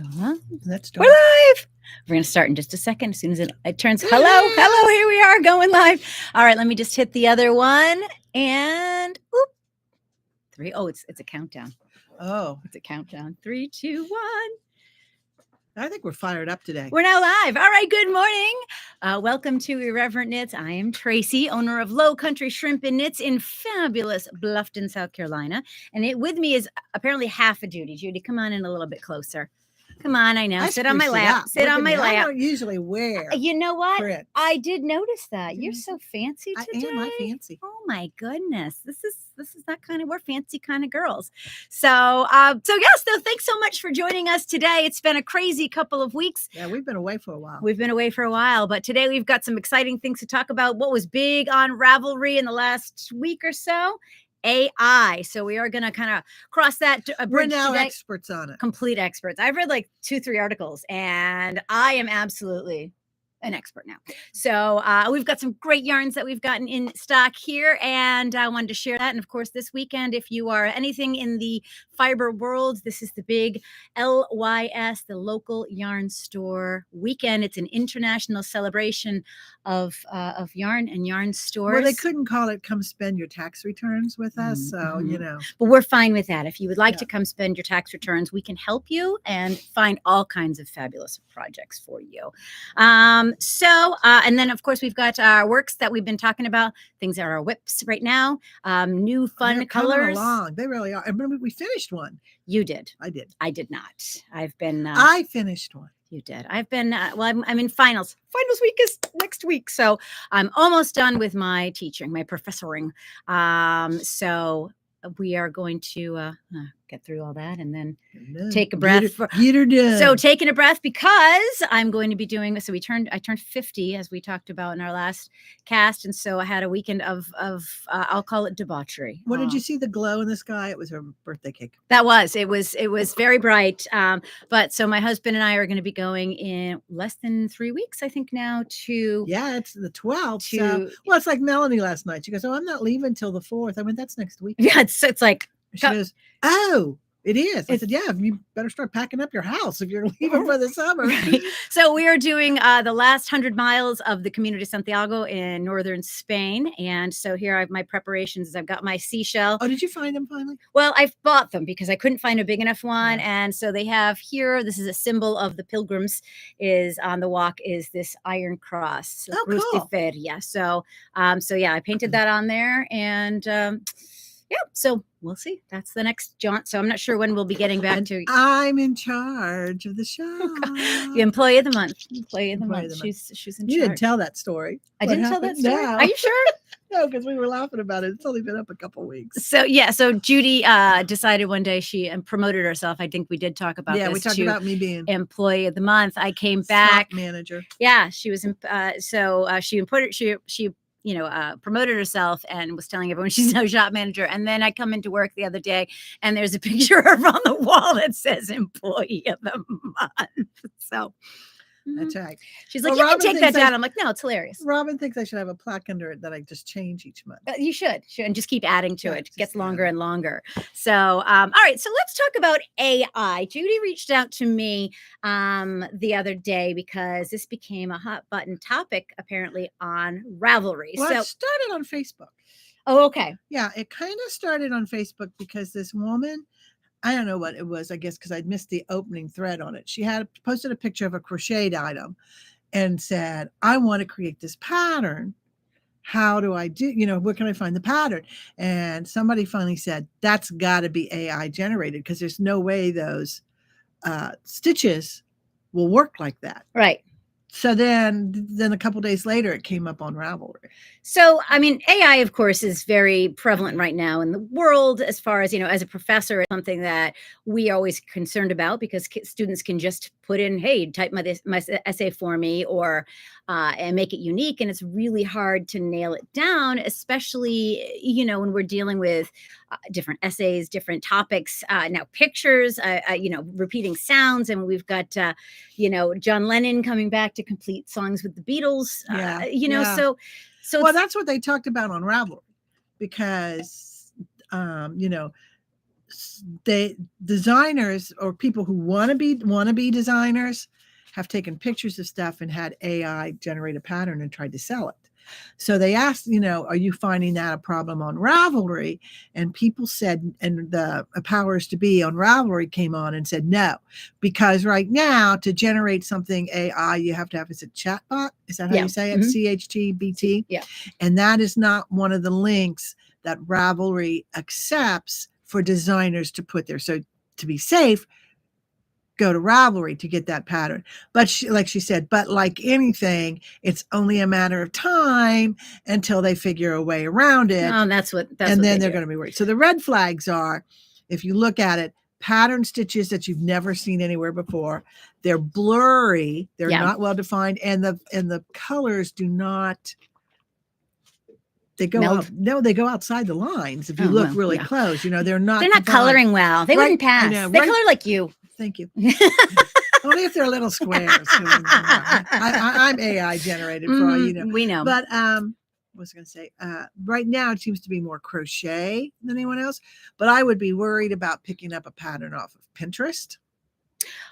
Go on. Let's We're start. live. We're going to start in just a second. As soon as it turns hello, here we are going live. All right, let me just hit the other one. And oop, 3. Oh, it's a countdown. Oh, It's a countdown. 3, 2, 1. I think we're fired up today. We're now live. All right, good morning. Welcome to Irreverent Knits. I am Tracy, owner of Low Country Shrimp and Knits in fabulous Bluffton, South Carolina. And with me is apparently half a Judy. Judy, come on in a little bit closer. Come on, I know. Sit on my lap. Sit on my lap. I don't usually wear. You know what? Prints. I did notice that. You're so fancy today. I fancy. Oh my goodness. This is that kind of, we're fancy kind of girls. So yes, so thanks so much for joining us today. It's been a crazy couple of weeks. Yeah, we've been away for a while. We've been away for a while, but today we've got some exciting things to talk about. What was big on Ravelry in the last week or so? AI. So we are going to kind of cross that bridge. We're now today. experts on it. Complete experts. I've read like 2-3 articles and I am absolutely an expert now. So we've got some great yarns that we've gotten in stock here, and I wanted to share that. And of course, this weekend, if you are anything in the fiber world, this is the big LYS, the local yarn store weekend. It's an international celebration of yarn and yarn stores. Well, they couldn't call it "Come Spend Your Tax Returns with Us," so you know. But we're fine with that. If you would like to come spend your tax returns, we can help you and find all kinds of fabulous projects for you. And then of course we've got our works that we've been talking about, things that are our whips right now, new fun colors. Along. They really are. I remember we finished one. You did. I did. I did not. I've been. I finished one. You did. I've been. I'm in finals. Finals week is next week, so I'm almost done with my teaching, my professoring. So we are going to get through all that and then take a breath. Get her done. So taking a breath because I'm going to be doing. So I turned 50 as we talked about in our last cast, and so I had a weekend of I'll call it debauchery. What did you see the glow in the sky? It was her birthday cake. That was it was very bright. But so my husband and I are going to be going in less than 3 weeks, I think now to. Yeah, it's the 12th. Well, it's like Melanie last night. She goes, "Oh, I'm not leaving till the 4th." I mean, that's next week. Yeah, it's like. She goes, "Oh, it is." I said, "Yeah, you better start packing up your house if you're leaving for the summer." Right. So we are doing the last 100 miles of the Camino de Santiago in northern Spain. And so here I have my preparations. I've got my seashell. Oh, did you find them finally? Well, I've bought them because I couldn't find a big enough one. Yeah. And so they have here, this is a symbol of the pilgrims is on the walk is this iron cross. Oh, Cruz cool. de Feria. So yeah, I painted that on there and yeah, so we'll see. That's the next jaunt. So I'm not sure when we'll be getting back to. I'm in charge of the show. The employee of the month. Employee of the month. She's in charge. You didn't tell that story. I didn't tell that story. Now? Are you sure? No, because we were laughing about it. It's only been up a couple weeks. So yeah, so Judy decided one day she promoted herself. I think we did talk about this. Yeah, we talked about me being employee of the month. I came back. Manager. Yeah, she was. She promoted herself and was telling everyone she's no shop manager. And then I come into work the other day and there's a picture of her on the wall that says employee of the month. So that's right. She's like, you can take that down. I'm like, no, it's hilarious. Robin thinks I should have a plaque under it that I just change each month. You should and just keep adding to it. It gets longer and longer. So, all right. So let's talk about AI. Judy reached out to me the other day because this became a hot button topic apparently on Ravelry. Well, it started on Facebook. Oh, okay. Yeah, it kind of started on Facebook because this woman, I don't know what it was, I guess, because I'd missed the opening thread on it. She had posted a picture of a crocheted item and said, I want to create this pattern. How do I do, where can I find the pattern? And somebody finally said, that's got to be AI generated because there's no way those stitches will work like that. Right. So then a couple days later, it came up on Ravelry. So, I mean, AI, of course, is very prevalent right now in the world as far as, as a professor, it's something that we are always concerned about because students can just put in, hey, type my essay for me or and make it unique. And it's really hard to nail it down, especially, when we're dealing with different essays, different topics, now pictures, repeating sounds. And we've got, John Lennon coming back to complete songs with the Beatles, So well, that's what they talked about on Ravelry because, designers or people who want to be designers have taken pictures of stuff and had AI generate a pattern and tried to sell it. So they asked, are you finding that a problem on Ravelry? And people said, and the powers to be on Ravelry came on and said no, because right now to generate something AI, you have to have, is it chatbot? Is that how you say it? CHTBT? Yeah. And that is not one of the links that Ravelry accepts for designers to put there. So to be safe, go to Ravelry to get that pattern. But like she said, but like anything, it's only a matter of time until they figure a way around it. Oh, that's what then they're going to be worried. So the red flags are, if you look at it, pattern stitches that you've never seen anywhere before. They're blurry. They're not well defined, and the colors do not. They go outside the lines. If you look really close, they're not coloring well. They wouldn't pass. They color like you. Thank you. Only if they're little squares. I'm AI generated for all you know. We know. But what was I going to say? Right now, it seems to be more crochet than anyone else. But I would be worried about picking up a pattern off of Pinterest.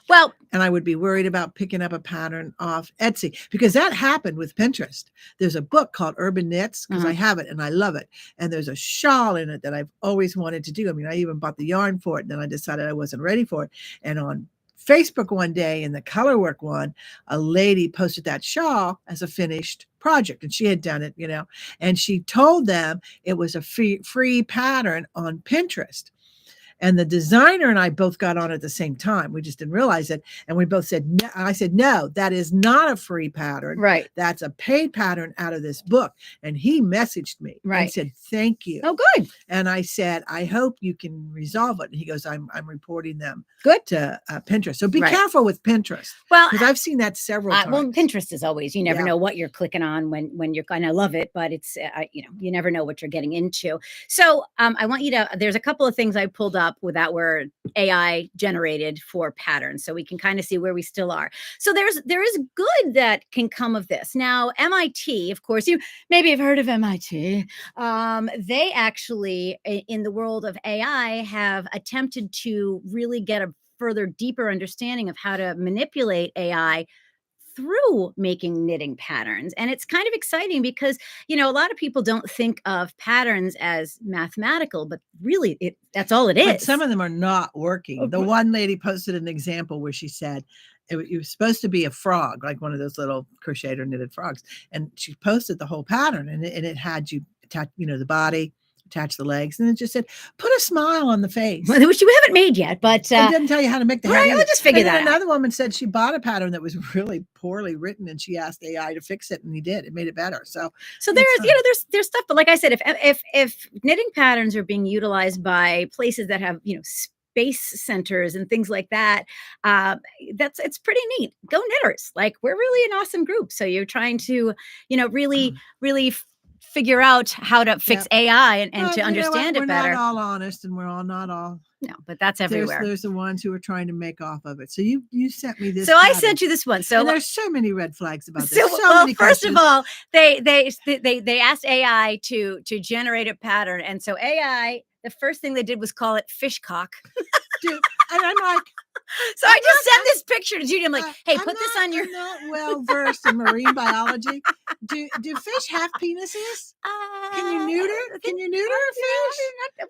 Well, and I would be worried about picking up a pattern off Etsy, because that happened with Pinterest. There's a book called Urban Knits, because I have it and I love it. And there's a shawl in it that I've always wanted to do. I mean, I even bought the yarn for it, and then I decided I wasn't ready for it. And on Facebook one day, in the Colorwork one, a lady posted that shawl as a finished project, and she had done it, and she told them it was a free pattern on Pinterest. And the designer and I both got on at the same time. We just didn't realize it. And we both said, no. I said, no, that is not a free pattern. Right. That's a paid pattern out of this book. And he messaged me and said, thank you. Oh, good. And I said, I hope you can resolve it. And he goes, I'm reporting them to Pinterest. So be careful with Pinterest. Well, because I've seen that several times. Well, Pinterest is always, you never know what you're clicking on when you're kind of love it, but it's, you never know what you're getting into. So I want you to, there's a couple of things I pulled up that were AI generated for patterns, so we can kind of see where we still are. So there is good that can come of this. Now, MIT, of course, you maybe have heard of MIT. They actually, in the world of AI, have attempted to really get a further, deeper understanding of how to manipulate AI through making knitting patterns. And it's kind of exciting because, a lot of people don't think of patterns as mathematical, but really that's all it is. But some of them are not working. The one lady posted an example where she said it was supposed to be a frog, like one of those little crocheted or knitted frogs. And she posted the whole pattern, and it had you attach, the body, attach the legs, and it just said, put a smile on the face. Which you haven't made yet, but it didn't tell you how to make the head. We'll just figure that out. Another woman said she bought a pattern that was really poorly written, and she asked AI to fix it, and he did. It made it better. So there's stuff, but like I said, if knitting patterns are being utilized by places that have space centers and things like that, it's pretty neat. Go knitters! Like, we're really an awesome group. So you're trying to really figure out how to fix AI and to understand it better. We're not all honest, and we're all not all. No, but that's everywhere. There's the ones who are trying to make off of it. So you sent me this. So pattern. I sent you this one. So and there's so many red flags about this. Well, first of all, they asked AI to generate a pattern, and so AI, the first thing they did was call it fishcock. Dude, and I'm like. So I just sent this picture to Judy. I'm like, hey, put this on your. I'm not well versed in marine biology. Do fish have penises? Can you neuter? Can you neuter a fish?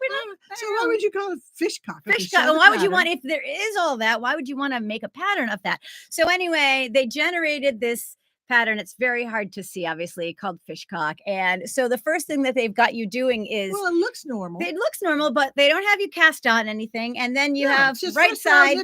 So why would you call it fishcock? Fishcock. Why would you want, if there is all that, why would you want to make a pattern of that? So anyway, they generated this pattern. It's very hard to see, obviously, called fishcock. And so the first thing that they've got you doing is, well, it looks normal. It looks normal, but they don't have you cast on anything. And then you have right side,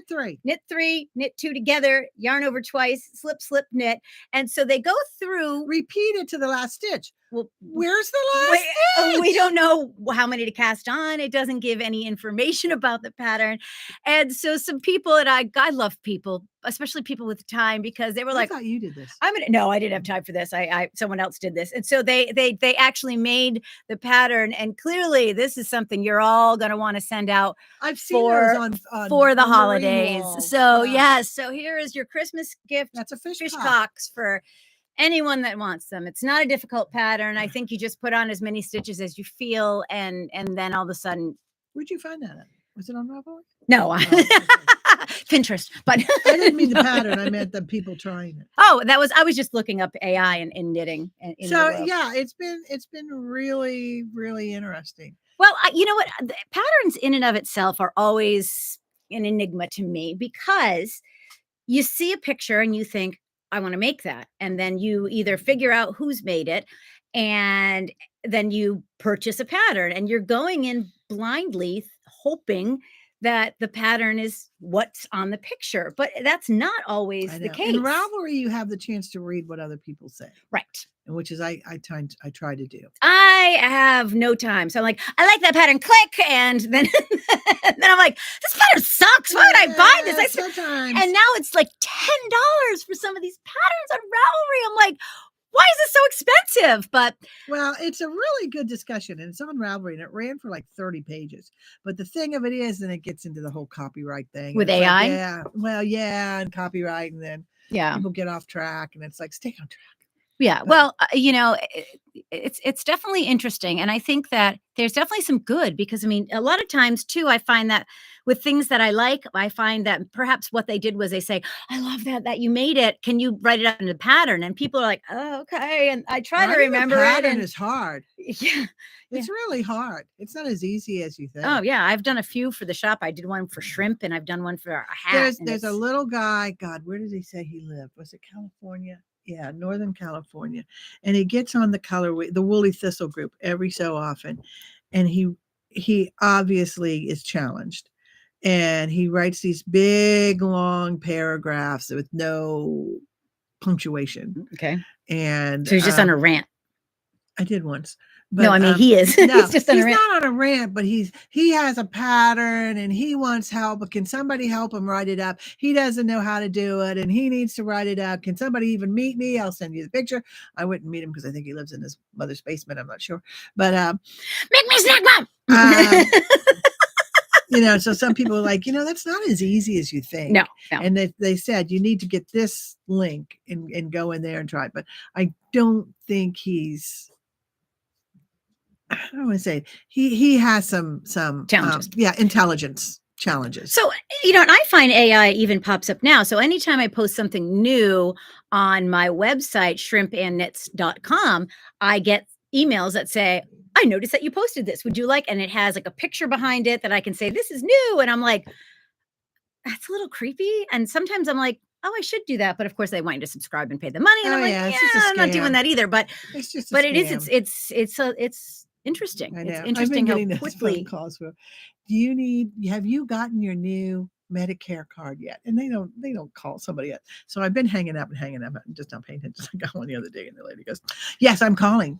knit three, knit two together, yarn over twice, slip, slip, knit. And so they go through. Repeat it to the last stitch. Well, where's the last stitch? We don't know how many to cast on. It doesn't give any information about the pattern. And so some people, and I love people, especially people with time, because they were like, I thought you did this. No, I didn't have time for this. Someone else did this. And so they actually made the pattern, and clearly this is something you're all going to want to send out. I've seen those on for the holidays. So yes. So here is your Christmas gift. That's a fishcocks for anyone that wants them. It's not a difficult pattern. I think you just put on as many stitches as you feel, and then all of a sudden. Where'd you find that at? Was it on Ravelry? No, Oh, okay. Pinterest, but I didn't mean the pattern. I meant the people trying it. Oh, I was just looking up AI in knitting in the So world. yeah, it's been really, really interesting. Well, you know what? The patterns in and of itself are always an enigma to me because you see a picture and you think, I want to make that. And then you either figure out who's made it and then you purchase a pattern and you're going in blindly hoping that the pattern is what's on the picture. But that's not always I the know. case. In Ravelry, you have the chance to read what other people say. Right. And which is I try to do. I have no time. So I'm like, I like that pattern, click. And then, and then I'm like, this pattern sucks. Why would I buy this? Sometimes. And now it's like $10 for some of these patterns on Ravelry. I'm like, why is this so expensive? But well, it's a really good discussion and it's on Ravelry and it ran for like 30 pages. But the thing of it is, then it gets into the whole copyright thing. With AI? Like, yeah. Well, yeah. And copyright. And then people get off track and it's like, stay on track. Yeah. Well, you know, it's definitely interesting. And I think that there's definitely some good because I mean, a lot of times too, I find that with things that I like, I find that perhaps what they did was they say, I love that you made it. Can you write it out in a pattern? And people are like, oh, okay. And I try to remember it. Pattern is hard. Yeah. It's really hard. It's not as easy as you think. Oh yeah. I've done a few for the shop. I did one for shrimp and I've done one for a hat. There's a little guy. God, where did he say he lived? Was it California? Yeah, Northern California. And he gets on the colorway, the Woolly Thistle group every so often. And he obviously is challenged. And he writes these big, long paragraphs with no punctuation. Okay. And so he's just on a rant. I did once. But, no, I mean, he is. No, he's just on a rant. Not on a rant, but he has a pattern and he wants help. But can somebody help him write it up? He doesn't know how to do it and he needs to write it up. Can somebody even meet me? I'll send you the picture. I wouldn't meet him because I think he lives in his mother's basement. I'm not sure. But make me snack, Mom. You know, so some people are like, you know, that's not as easy as you think. No. And they said you need to get this link and go in there and try it. But I don't think he's. I don't want to say he has some challenges. Intelligence challenges. So, you know, and I find AI even pops up now. So anytime I post something new on my website, shrimpandknits.com, I get emails that say, I noticed that you posted this. Would you like? And it has like a picture behind it that I can say, this is new. And I'm like, that's a little creepy. And sometimes I'm like, oh, I should do that. But of course they want you to subscribe and pay the money. And I'm like, yeah, I'm not doing that either. But it's just, it's interesting. It's interesting how quickly calls for. Have you gotten your new Medicare card yet? And they don't call somebody yet. So I've been hanging up and just not paying attention. I got one the other day and the lady goes, yes, I'm calling.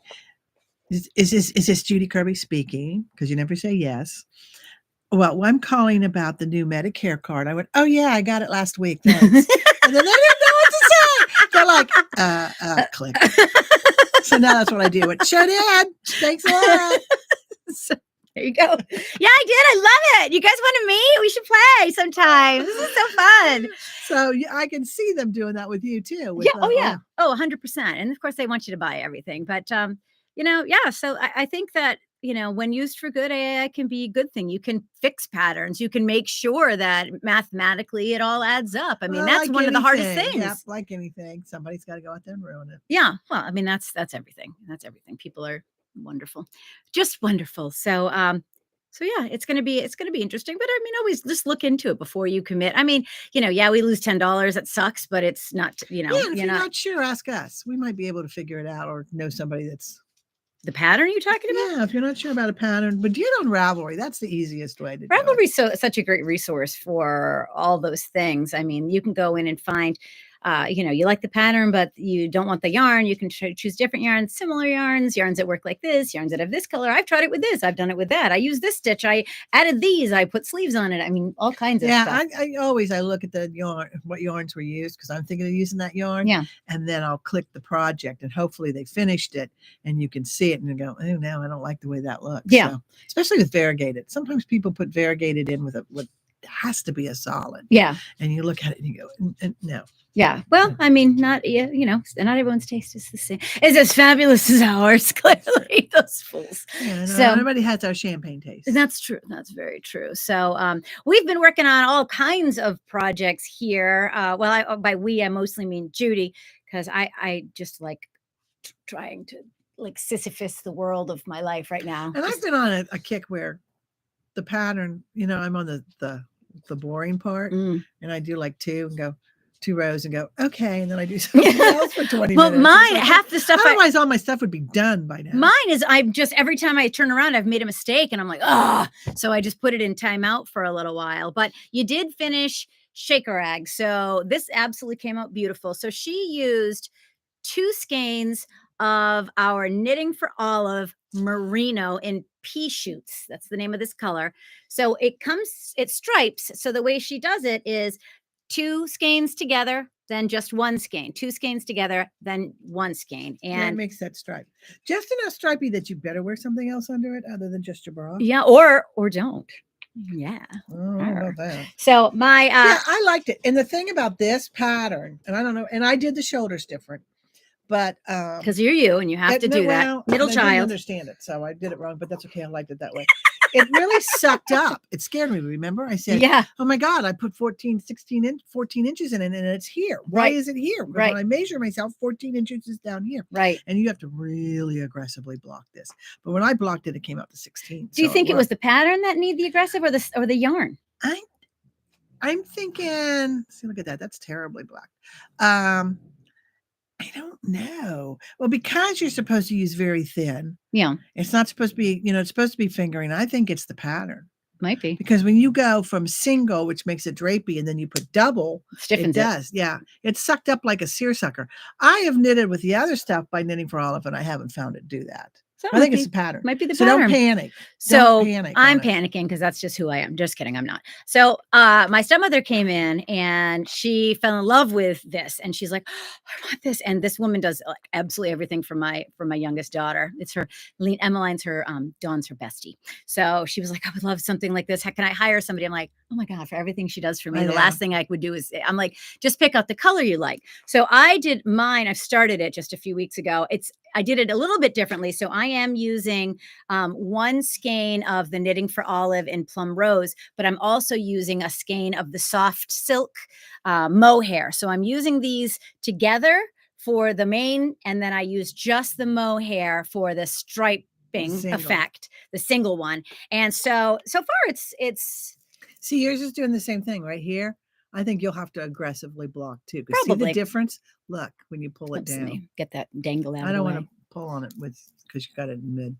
Is this Judy Kirby speaking? Because you never say yes. Well, I'm calling about the new Medicare card. I went, oh yeah, I got it last week. Thanks. And then they didn't know what to say. They're like, click. So now that's what I do. It sure did. Thanks a lot. So, there you go. Yeah, I did. I love it. You guys want to meet? We should play sometime. This is so fun. So I can see them doing that with you too. Yeah. Oh, 100%. And of course they want you to buy everything. But, you know, yeah. So I think that, you know, when used for good, AI can be a good thing. You can fix patterns. You can make sure that mathematically it all adds up. I mean, that's like one of the hardest things. Yeah, like anything, somebody's got to go out there and ruin it. Yeah. Well, I mean, that's everything. That's everything. People are wonderful, just wonderful. So, so yeah, it's going to be interesting, but I mean, always just look into it before you commit. I mean, you know, yeah, we lose $10. That sucks, but it's not, you know, if you're not sure, ask us. We might be able to figure it out or know somebody that's. The pattern you're talking about? Yeah, if you're not sure about a pattern, but get on Ravelry. That's the easiest way to do it. Ravelry is such a great resource for all those things. I mean, you can go in and find, you know, you like the pattern, but you don't want the yarn. You can choose different yarns, similar yarns that work like this, yarns that have this color. I've tried it with this. I've done it with that. I use this stitch. I added these. I put sleeves on it. I mean, all kinds of stuff. I look at the yarn, what yarns were used, because I'm thinking of using that yarn. Yeah. And then I'll click the project and hopefully they finished it and you can see it and you go, oh, no, I don't like the way that looks. Yeah. So, especially with variegated. Sometimes people put variegated in with has to be a solid. Yeah. And you look at it and you go, no. Yeah. Well, I mean, not not everyone's taste is the same. Is as fabulous as ours. Clearly, those fools. Yeah, no, So everybody has our champagne taste. that's true. That's very true. So we've been working on all kinds of projects here. By we, I mostly mean Judy, because I just like trying to like Sisyphus the world of my life right now. And I've been on a kick where the pattern, I'm on the boring part, and I do like 2 and go 2 rows and go, okay, and then I do something else for 20 well, minutes. mine, like, half the stuff. Otherwise, all my stuff would be done by now. Mine is I'm just every time I turn around, I've made a mistake, and I'm like, so I just put it in timeout for a little while. But you did finish Shaker Rag, so this absolutely came out beautiful. So she used 2 skeins of our Knitting for Olive merino in pea shoots. That's the name of this color. So it stripes. So the way she does it is 2 skeins together, then just 1 skein, 2 skeins together, then 1 skein. And that makes that stripe just enough stripey that you better wear something else under it other than just your bra. Yeah, or don't. Yeah. Oh, how about that? So my yeah, I liked it. And the thing about this pattern, and I don't know, and I did the shoulders different, but because you're you and you have to do that. Middle I child. didn't understand it, so I did it wrong, but that's okay. I liked it that way. It really sucked up. It scared me. Remember, I said, yeah, oh my God, I put 14 inches in it and it's here. Why is it here? Right. When I measure myself, 14 inches is down here. Right. And you have to really aggressively block this. But when I blocked it, it came out to 16. Do you think it was the pattern that need the aggressive or the yarn? I'm thinking, see, look at that. That's terribly black. I don't know. Well, because you're supposed to use very thin. Yeah. It's not supposed to be, it's supposed to be fingering. I think it's the pattern. Might be. Because when you go from single, which makes it drapey, and then you put double, it does. Yeah. It's sucked up like a seersucker. I have knitted with the other stuff by Knitting for Olive, and I haven't found it do that. So I think it's the pattern. Might be the pattern. So don't panic. So I'm panicking because that's just who I am. Just kidding. I'm not. So my stepmother came in and she fell in love with this, and she's like, oh, I want this. And this woman does like absolutely everything for my youngest daughter. It's her Emmeline's her Dawn's her bestie. So she was like, I would love something like this. How can I hire somebody? I'm like, oh my God, for everything she does for me, the last thing I would do is I'm like, just pick out the color you like. So I did mine. I've started it just a few weeks ago. I did it a little bit differently. So I am using 1 skein of the Knitting for Olive in Plum Rose, but I'm also using a skein of the soft silk mohair. So I'm using these together for the main, and then I use just the mohair for the striping effect, the single one. And so far it's see, yours is doing the same thing right here. I think you'll have to aggressively block too. Probably. See the difference? Look, when you pull it down. Get that dangle out. I don't want to pull on it because you got it in mid.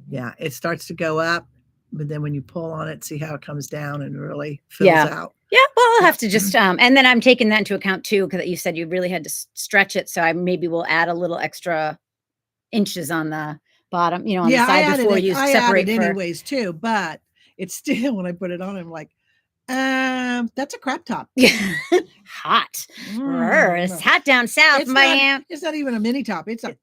Yeah, it starts to go up, but then when you pull on it, see how it comes down and really fills out. Yeah, well, I'll have to just and then I'm taking that into account too, because you said you really had to stretch it, so I maybe will add a little extra inches on the bottom, on the side before you separate. Anyways too, but it's still when I put it on, I'm like, that's a crop top. Hot. It's hot down south, man. It's not even a mini top. It's a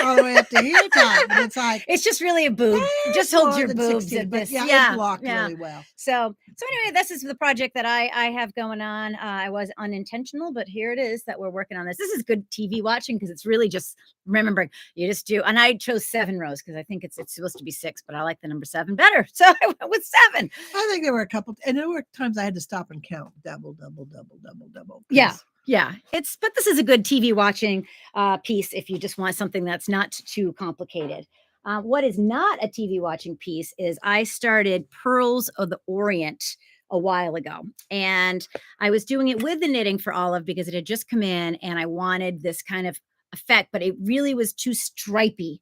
all the way up to here top. And it's like it's just really a boob. Just hold your boobs 16, at this. It's blocked really well. So anyway, this is the project that I have going on. I was unintentional, but here it is that we're working on this. This is good TV watching because it's really just remembering you just do. And I chose 7 rows because I think it's supposed to be 6, but I like the number 7 better. So I went with 7. I think there were a couple, and there were times I had to stop and count double. Yeah. But this is a good TV watching piece if you just want something that's not too complicated. What is not a TV watching piece is I started Pearls of the Orient a while ago, and I was doing it with the Knitting for Olive because it had just come in and I wanted this kind of effect, but it really was too stripy.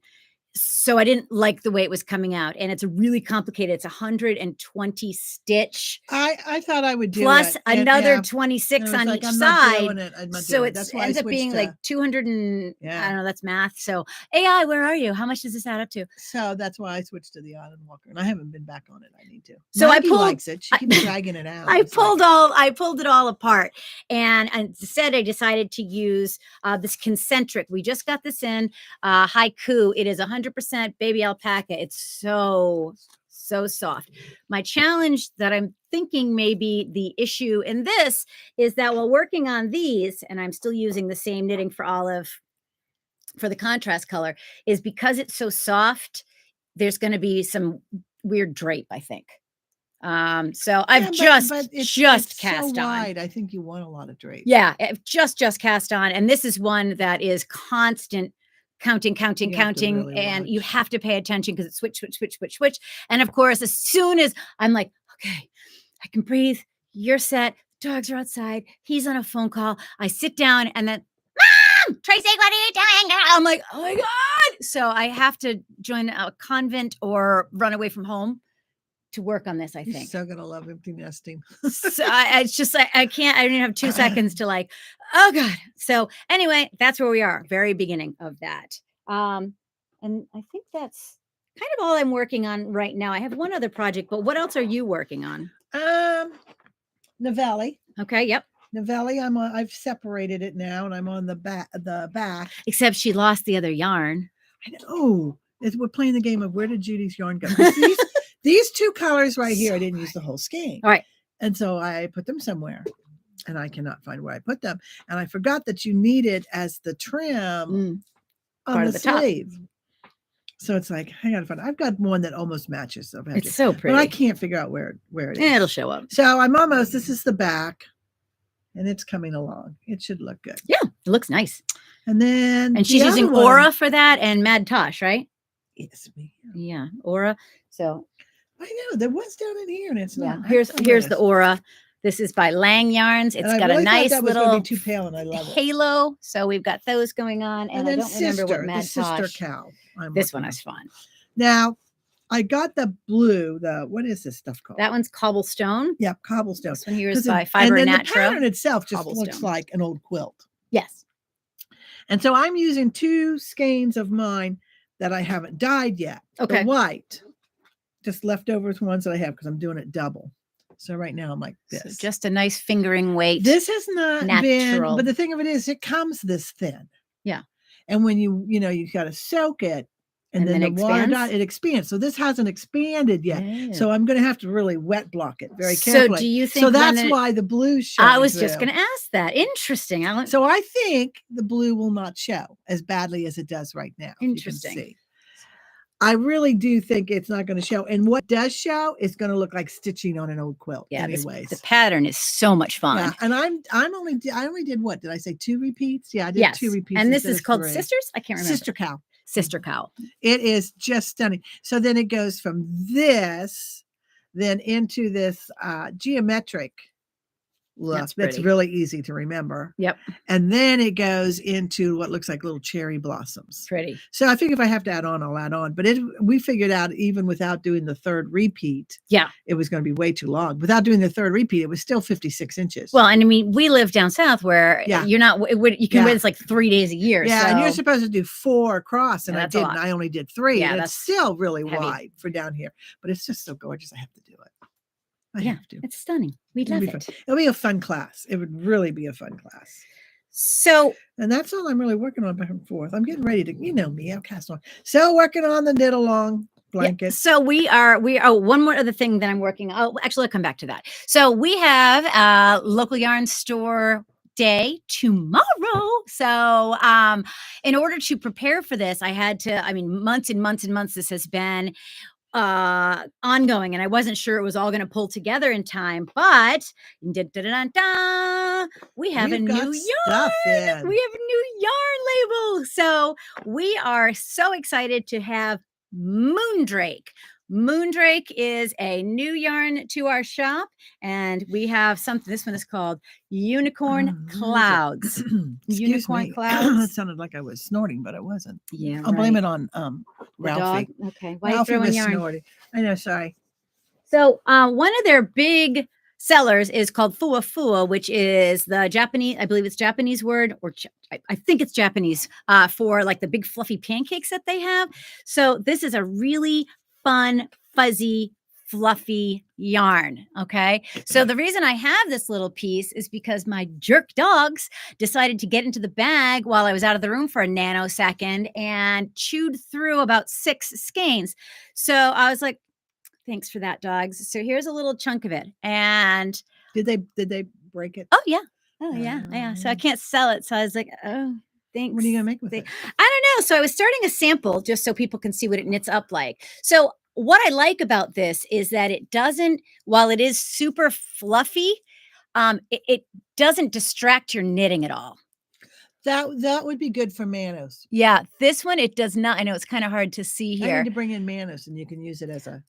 So I didn't like the way it was coming out, and it's really complicated. It's 120 stitch. I thought I would do plus it. another 26 on each side. So it ends up being like 200 and I don't know. That's math. So AI, where are you? How much does this add up to? So that's why I switched to the Island Walker, and I haven't been back on it. I need to. So Maggie likes it. She keeps dragging it out. I pulled it all apart, and instead I decided to use this concentric. We just got this in haiku. It is 100% baby alpaca. It's so so soft. My challenge that I'm thinking maybe the issue in this is that while working on these, and I'm still using the same knitting for olive for the contrast color, is because it's so soft, there's going to be some weird drape, I think. So I've but just so cast on. wide. I think you want a lot of drape. Yeah, I've just cast on, and this is one that is constant counting, really and you watch. have to pay attention because it's switch. And of course, as soon as I'm like, okay, I can breathe, you're set, dogs are outside, he's on a phone call, I sit down and then, Mom, Tracy, what are you doing, girl? I'm like, oh my God. So I have to join a convent or run away from home to work on this, I think. You're so gonna love empty nesting. So it's just like I don't even have 2 seconds to like, oh God. So anyway, that's where we are, very beginning of that. And I think that's kind of all I'm working on right now. I have one other project, but what else are you working on? Novelli. Okay, yep. Novelli, I've separated it now, and I'm on the back. Except she lost the other yarn. I know. We're playing the game of where did Judy's yarn go? These 2 colors right here, I didn't use the whole skein. All right. And so I put them somewhere, and I cannot find where I put them. And I forgot that you need it as the trim on the sleeve. Top. So it's like, I gotta find it. I've got one that almost matches. So it's so pretty. But I can't figure out where it is. Yeah, it'll show up. So I'm almost, this is the back, and it's coming along. It should look good. Yeah, it looks nice. And then she's using Aura for that and Mad Tosh, right? Yes, ma'am. Yeah, Aura. So I know there was down in here, and it's not. Here's the Aura. This is by Lang Yarns. It's got a nice little too pale, and I love it. Halo. So we've got those going on, and I don't remember what Mad Tosh. Sister Cow. This one is fun. Now, I got the blue. What is this stuff called? That one's Cobblestone. Yep, Cobblestone. This one here is by Fiber and Natural. The pattern itself just looks like an old quilt. Yes. And so I'm using 2 skeins of mine that I haven't dyed yet. Okay. The white, just leftovers ones that I have because I'm doing it double. So right now I'm like this. So just a nice fingering weight. This has not natural. But the thing of it is, it comes this thin. Yeah. And when you got to soak it, and then the water it expands. So this hasn't expanded yet. Yeah. So I'm going to have to really wet block it very carefully. So do you think? So that's why the blue shows. I was just going to ask that. Interesting. So I think the blue will not show as badly as it does right now. Interesting. You can see. I really do think it's not going to show. And what does show is going to look like stitching on an old quilt. Yeah. Anyways, the pattern is so much fun. Yeah, and I only did what? Did I say 2 repeats? Yeah, I did 2 repeats. And this is called 3. Sisters? I can't remember. Sister Cow. Sister Cow. It is just stunning. So then it goes from this, then into this geometric look. That's really easy to remember. Yep. And then it goes into what looks like little cherry blossoms. Pretty. So I think if I have to add on, I'll add on. But we figured out even without doing the 3rd repeat, it was going to be way too long. Without doing the 3rd repeat, it was still 56 inches. Well, and I mean, we live down south where you're not. You can wear this like 3 days a year. Yeah, so. and you're supposed to do 4 across, and I didn't. I only did 3. Yeah, and it's still really heavy. Wide for down here, but it's just so gorgeous. I have to do it. I have to. It's stunning. We love it. It'll be a fun class. It would really be a fun class. So, and that's all I'm really working on back and forth. I'm getting ready to, me, I'll cast on. So working on the knit along blanket. Yeah. So we are, one more other thing that I'm working on. Oh, actually, I'll come back to that. So we have local yarn store day tomorrow. So in order to prepare for this, I had to, months and months and months, this has been ongoing, and I wasn't sure it was all going to pull together in time, but we have a new yarn. We have a new yarn label. So we are so excited to have Moondrake. Moondrake is a new yarn to our shop, and we have something. This one is called Unicorn Clouds. Unicorn Clouds. That sounded like I was snorting, but it wasn't. Yeah, I'll blame it on Ralphie. Okay, why are you throwing yarn? Snorting. I know, sorry. So one of their big sellers is called Fua Fua, which is the Japanese, I believe it's Japanese word, or I think it's Japanese for like the big fluffy pancakes that they have. So this is a really fun, fuzzy, fluffy yarn. Okay. So the reason I have this little piece is because my jerk dogs decided to get into the bag while I was out of the room for a nanosecond and chewed through about 6 skeins. So I was like, Thanks for that, dogs. So here's a little chunk of it. And Did they break it? oh, yeah. Oh, yeah. Yeah. So I can't sell it. So I was like, oh, thanks. What are you gonna make with it? I don't know. So I was starting a sample just so people can see what it knits up like. So what I like about this is that it doesn't, while it is super fluffy, it doesn't distract your knitting at all. That would be good for Manos. Yeah, this one, it does not. I know it's kind of hard to see I here. need to bring in Manos and you can use it as a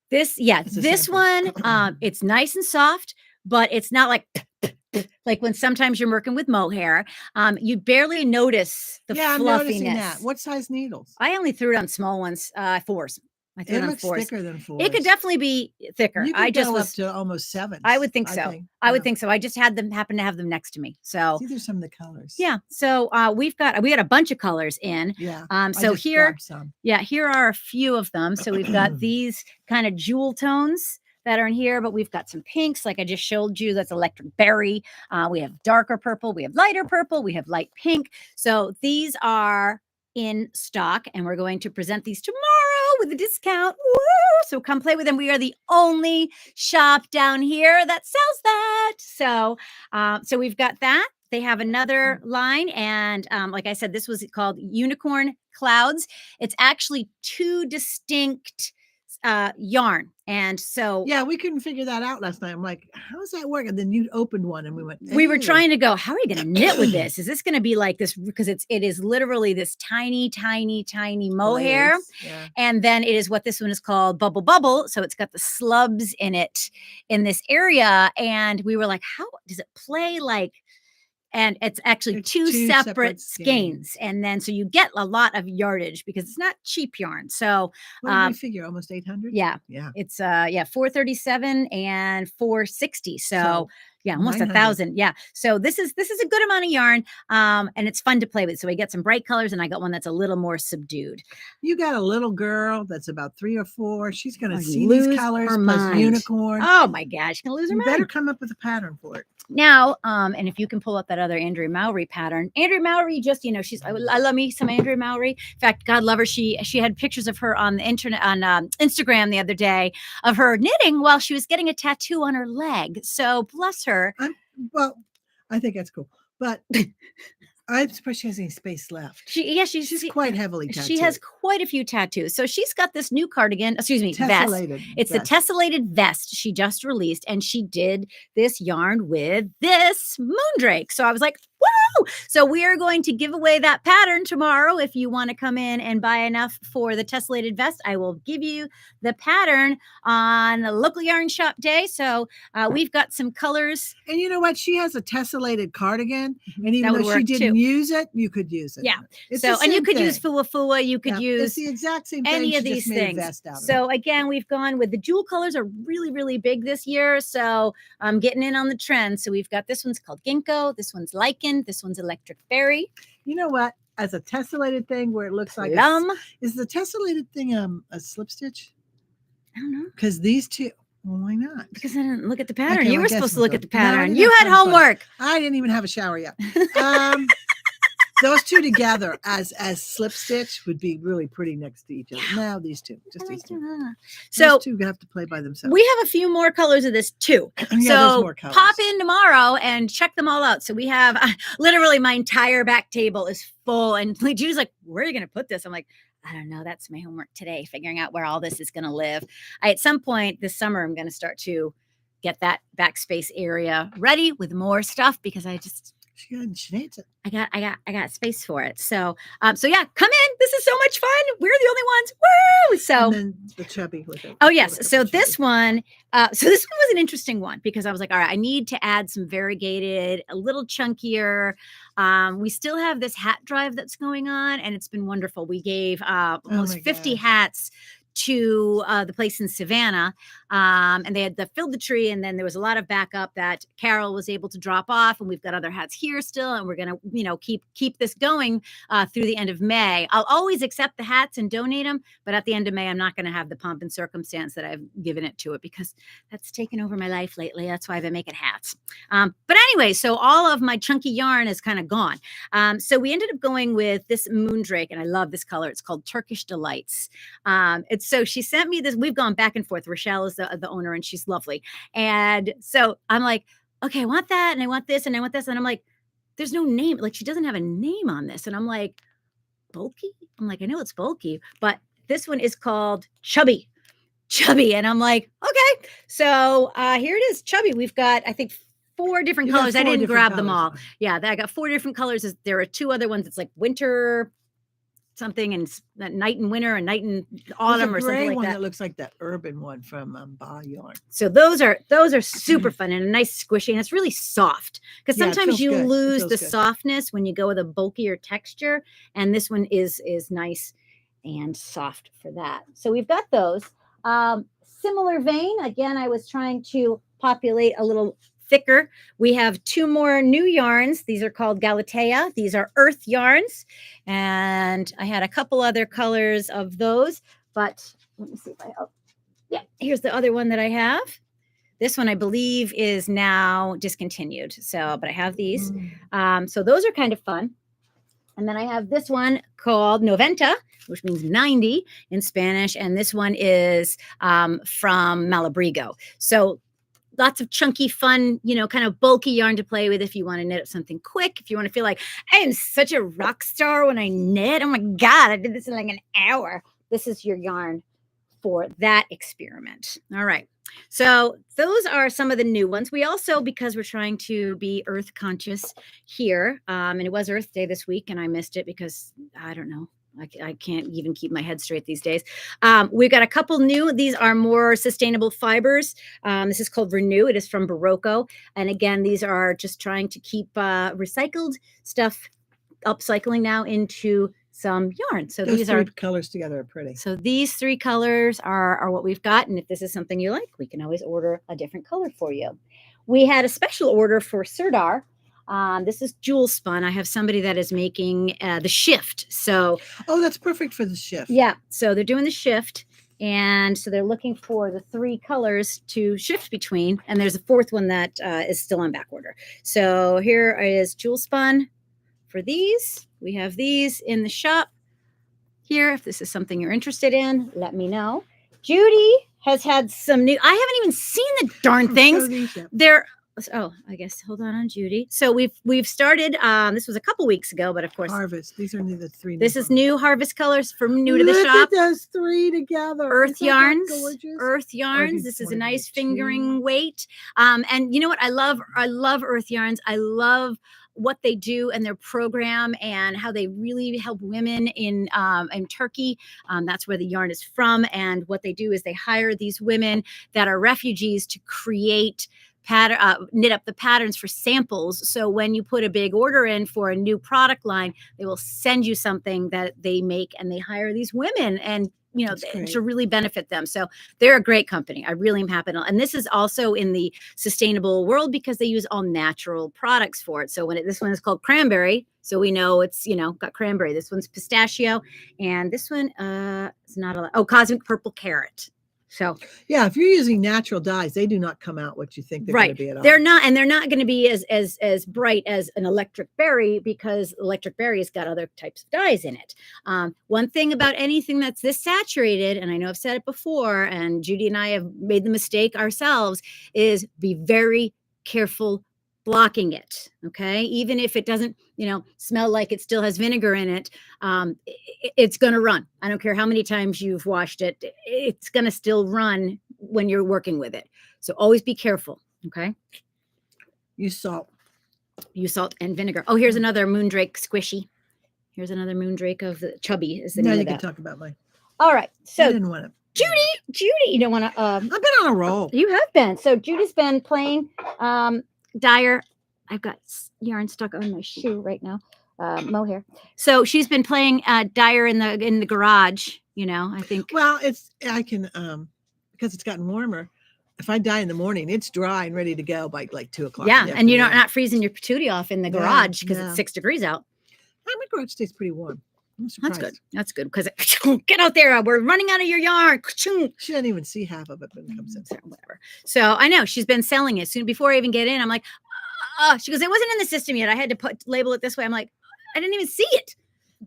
This, yeah, as a this sample. one, it's nice and soft, but it's not like when sometimes you're working with mohair, you barely notice the Yeah, I'm noticing that. fluffiness. What size needles? I only threw it on small ones, 4s. I threw It it on looks 4s. thicker than 4s. It could definitely be thicker. You I could just go up was to almost 7s. I would think so. I would yeah. think so. I just happened to have them next to me. So See, there's some of the colors. yeah. So we got a bunch of colors in. Yeah. So I just here, grabbed some. yeah, here are a few of them. So we've got these kind of jewel tones that are in here, but we've got some pinks, like I just showed you. That's electric berry. We have darker purple. We have lighter purple. We have light pink. So these are in stock, and we're going to present these tomorrow with a discount. Woo! So come play with them. We are the only shop down here that sells that. So, so we've got that. They have another line, and like I said, this was called Unicorn Clouds. It's actually 2 distinct yarn, and so yeah, we couldn't figure that out last night. I'm like, how's that work? And then you opened one, and we went. We were trying to go, how are we going to knit with this? Is this going to be like this? Because it is literally this tiny, tiny, tiny mohair. Yeah. And then it is what this one is called bubble bubble. So it's got the slubs in it in this area. And we were like, how does it play like? And it's actually two separate skeins. And then so you get a lot of yardage because it's not cheap yarn. So what did we figure? Almost 800? Yeah. Yeah. It's 437 and 460. So yeah, almost 1,000. Yeah. So this is a good amount of yarn. And it's fun to play with. So we get some bright colors, and I got one that's a little more subdued. You got a little girl that's about 3 or 4. She's gonna see these colors plus unicorn. Oh my gosh, she's gonna lose her mind. You better come up with a pattern for it. Now, and if you can pull up that other Andrea Mowry pattern, Andrea Mowry just, I love me some Andrea Mowry. In fact, God love her. She had pictures of her on the internet, on Instagram the other day of her knitting while she was getting a tattoo on her leg. So bless her. Well, I think that's cool, but I'm surprised she has any space left. She's quite heavily tattooed. She has quite a few tattoos. So she's got this new cardigan, vest. It's the tessellated vest she just released, and she did this yarn with this moondrake. So I was like, woo! So we are going to give away that pattern tomorrow. If you want to come in and buy enough for the tessellated vest, I will give you the pattern on the local yarn shop day. So we've got some colors. And you know what? She has a tessellated cardigan, and even though she didn't use it, you could use it. Yeah. And you could use Fua Fua. You could use it's the exact same thing. Any of these things. So again, we've gone with the jewel colors are really, really big this year. So I'm getting in on the trend. So we've got this one's called ginkgo. This one's lichen. This one's electric berry. You know what? As a tessellated thing where it looks like is the tessellated thing a slip stitch? I don't know. Because these two. Well, why not? Because I didn't look at the pattern. Okay, you were supposed to look at the pattern. No, you had homework. I didn't even have a shower yet. Those two together as slip stitch would be really pretty next to each other. Now these two, just these two. So those two have to play by themselves. We have a few more colors of this too. So pop in tomorrow and check them all out. So we have literally my entire back table is full, and Judy's like, "Where are you going to put this?" I'm like, I don't know. That's my homework today, figuring out where all this is going to live. At some point this summer, I'm going to start to get that backspace area ready with more stuff because she needs it. I got space for it. So yeah, come in. This is so much fun. We're the only ones. Woo! So and then the chubby with it. Oh yes. So this one was an interesting one because I was like, all right, I need to add some variegated, a little chunkier. We still have this hat drive that's going on, and it's been wonderful. We gave almost 50 hats to the place in Savannah. And they had filled the tree, and then there was a lot of backup that Carol was able to drop off, and we've got other hats here still, and we're gonna, keep this going through the end of May. I'll always accept the hats and donate them, but at the end of May, I'm not going to have the pomp and circumstance that I've given it to it, because that's taken over my life lately. That's why I've been making hats. But anyway, so all of my chunky yarn is kind of gone. So we ended up going with this Moondrake, and I love this color. It's called Turkish Delights. So she sent me this. We've gone back and forth. Rochelle is the owner, and she's lovely. And so I'm like, okay, I want that, and I want this, and I want this. And I'm like, there's no name. Like, she doesn't have a name on this. And I'm like, bulky? I'm like, I know it's bulky, but this one is called Chubby. And I'm like, okay. So here it is, Chubby. We've got, I think, 4 different colors. I didn't grab them all. Yeah, I got 4 different colors. There are 2 other ones. It's like winter something, and night and winter, and night and autumn, or something like one that. Looks like that urban one from Ba Yarn. So those are super fun, and a nice squishy, and it's really soft, because sometimes you lose the softness when you go with a bulkier texture, and this one is nice and soft for that. So we've got those. Similar vein, again, I was trying to populate a little thicker. We have 2 more new yarns. These are called Galatea. These are earth yarns. And I had a couple other colors of those, but let me see if here's the other one that I have. This one, I believe, is now discontinued. So, but I have these. So those are kind of fun. And then I have this one called Noventa, which means 90 in Spanish. And this one is from Malabrigo. So lots of chunky, fun, kind of bulky yarn to play with if you want to knit up something quick. If you want to feel like, I am such a rock star when I knit. Oh my God, I did this in like an hour. This is your yarn for that experiment. All right. So those are some of the new ones. We also, because we're trying to be earth conscious here, and it was Earth Day this week, and I missed it because I don't know. I can't even keep my head straight these days. We've got a couple new. These are more sustainable fibers. This is called Renew. It is from Barocco. And again, these are just trying to keep recycled stuff, upcycling now into some yarn. So those these 3 colors together are pretty. So these 3 colors are what we've got. And if this is something you like, we can always order a different color for you. We had a special order for Sirdar. This is jewel spun. I have somebody that is making the shift. So, that's perfect for the shift. Yeah. So they're doing the shift. And so they're looking for the 3 colors to shift between. And there's a 4th one that is still on back order. So here is jewel spun for these. We have these in the shop here. If this is something you're interested in, let me know. Judy has had some new, I haven't even seen the darn things. They're, I guess, hold on, Judy. So we've started, this was a couple weeks ago, but of course. Harvest. These are the 3. This is new Harvest colors from new to the shop. Look at those 3 together. Earth yarns. Earth yarns. This is a nice fingering weight. And you know what? I love earth yarns. I love what they do and their program and how they really help women in Turkey. That's where the yarn is from. And what they do is they hire these women that are refugees to create knit up the patterns for samples. So when you put a big order in for a new product line, they will send you something that they make, and they hire these women and to really benefit them. So they're a great company. I really am happy. And this is also in the sustainable world because they use all natural products for it. So this one is called Cranberry. So we know it's, got cranberry. This one's pistachio. And this one is not Cosmic Purple Carrot. So yeah, if you're using natural dyes, they do not come out what you think they're going to be at all. They're not, and they're not going to be as bright as an electric berry, because electric berry has got other types of dyes in it. One thing about anything that's this saturated, and I know I've said it before, and Judy and I have made the mistake ourselves, is be very careful blocking it. Okay. Even if it doesn't, smell like it still has vinegar in it, it's going to run. I don't care how many times you've washed it. It's going to still run when you're working with it. So always be careful. Okay. Use salt and vinegar. Oh, here's another Moondrake squishy. Here's another Moondrake of the Chubby is the name of that. Now you can talk about mine. All right. So I didn't want to. Judy, you don't want to. I've been on a roll. You have been. So Judy's been playing dyer. I've got yarn stuck on my shoe right now. Mohair. So she's been playing dyer in the garage. I think. Well, I can because it's gotten warmer. if I dye in the morning, it's dry and ready to go by like 2 o'clock. Yeah, and you're not freezing your patootie off in the garage because no. it's 6 degrees out. My garage stays pretty warm. I'm That's surprised. good. That's good because get out there. We're running out of your yarn. She doesn't even see half of it when it comes in. Whatever. So I know she's been selling it. Soon before I even get in, I'm like, she goes, it wasn't in the system yet. I had to label it this way. I'm like, I didn't even see it.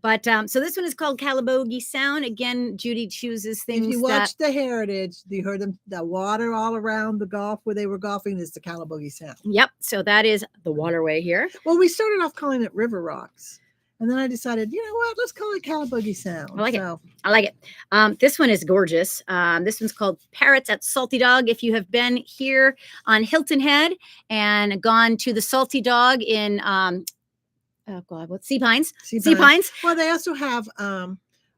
But so this one is called Calabogie Sound. Again, Judy chooses things. If you watch the Heritage, you heard them, the water all around the Gulf where they were golfing is the Calabogie Sound. Yep. So that is the waterway here. Well, we started off calling it River Rocks. And then I decided, you know what? Let's call it Calabogie Sound. I like it. I like it. This one is gorgeous. This one's called Parrots at Salty Dog. If you have been here on Hilton Head and gone to the Salty Dog in oh God, what? Sea Pines. Sea Pines. Well, they also have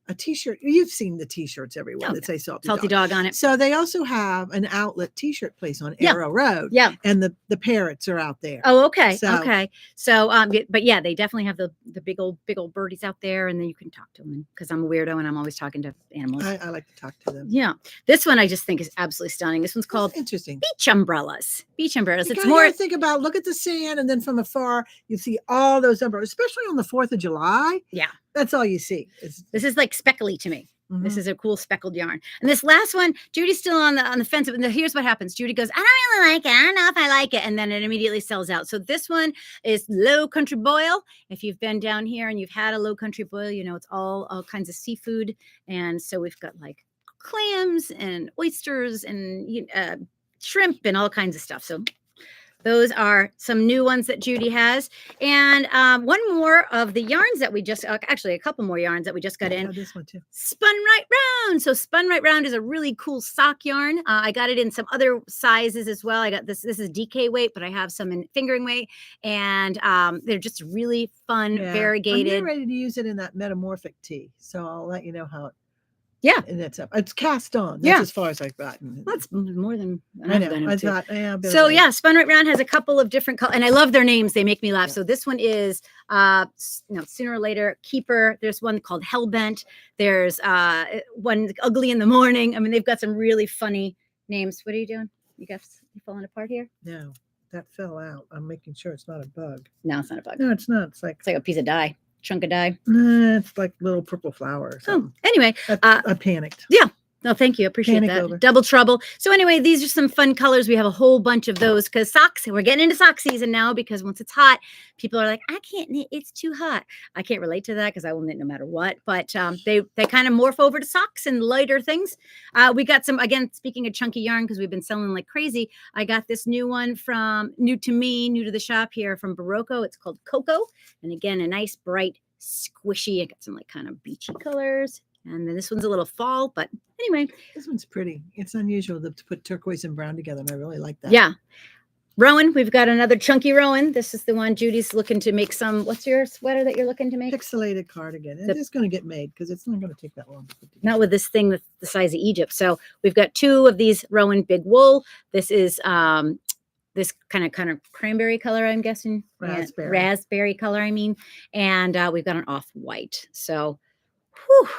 a t-shirt. You've seen the t-shirts everywhere that say Salty Dog on it. So they also have an outlet t-shirt place on Arrow Road. Yeah. And the parrots are out there. Oh, okay. Okay. So but yeah, they definitely have the big old birdies out there, and then you can talk to them because I'm a weirdo and I'm always talking to animals. I like to talk to them. Yeah. This one I just think is absolutely stunning. This one's called interesting Beach Umbrellas. Beach Umbrellas. It's more think about, look at the sand, and then from afar you see all those umbrellas, especially on the 4th of July. Yeah. That's all you see. This is like speckly to me. Mm-hmm. This is a cool speckled yarn. And this last one, Judy's still on the fence. But here's what happens. Judy goes, I don't really like it. I don't know if I like it. And then it immediately sells out. So this one is Low Country Boil. If you've been down here and you've had a Low Country Boil, you know it's all kinds of seafood. And so we've got like clams and oysters and shrimp and all kinds of stuff. So those are some new ones that Judy has. And one more of the yarns that we just, actually a couple more yarns that we just got in. Oh, this one too. Spun Right Round. So Spun Right Round is a really cool sock yarn. I got it in some other sizes as well. I got this is DK weight, but I have some in fingering weight. And they're just really fun, variegated. I'm getting ready to use it in that metamorphic tee. So I'll let you know how it. Yeah. And it's cast on. That's as far as I've gotten. That's more than I know. I thought, so yeah, Spun Right Round has a couple of different colors, and I love their names. They make me laugh. Yeah. So this one is Sooner or Later Keeper. There's one called Hellbent. There's one Ugly in the Morning. I mean, they've got some really funny names. What are you doing? You falling apart here? No, that fell out. I'm making sure it's not a bug. No, it's not a bug. No, it's not. It's like a piece of dye. Chunk of dye. It's like little purple flowers. Oh, anyway, I panicked. Yeah. No, thank you. Appreciate that. Over. Double trouble. So anyway, these are some fun colors. We have a whole bunch of those because socks. We're getting into sock season now because once it's hot, people are like, I can't knit. It's too hot. I can't relate to that because I will knit no matter what. But they kind of morph over to socks and lighter things. We got some, again, speaking of chunky yarn, because we've been selling like crazy. I got this new one from new to the shop here from Barocco. It's called Cocoa. And again, a nice bright squishy. I got some like kind of beachy colors. And then this one's a little fall, but anyway. This one's pretty. It's unusual to put turquoise and brown together, and I really like that. Yeah. Rowan, we've got another chunky Rowan. This is the one Judy's looking to make some. What's your sweater that you're looking to make? Pixelated cardigan. It's just going to get made because it's not going to take that long. Not with this thing that's the size of Egypt. So we've got 2 of these Rowan Big Wool. This is this kind of cranberry color, I'm guessing. Raspberry color, I mean. And we've got an off-white. So, whew.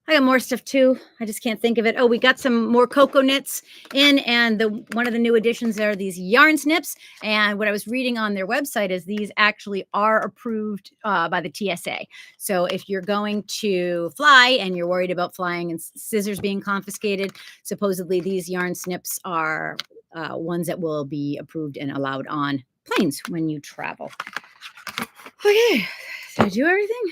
I got more stuff too. I just can't think of it. Oh, we got some more cocoa knits in, and one of the new additions are these yarn snips. And what I was reading on their website is these actually are approved by the TSA. So if you're going to fly and you're worried about flying and scissors being confiscated, supposedly these yarn snips are ones that will be approved and allowed on planes when you travel. Okay, did I do everything?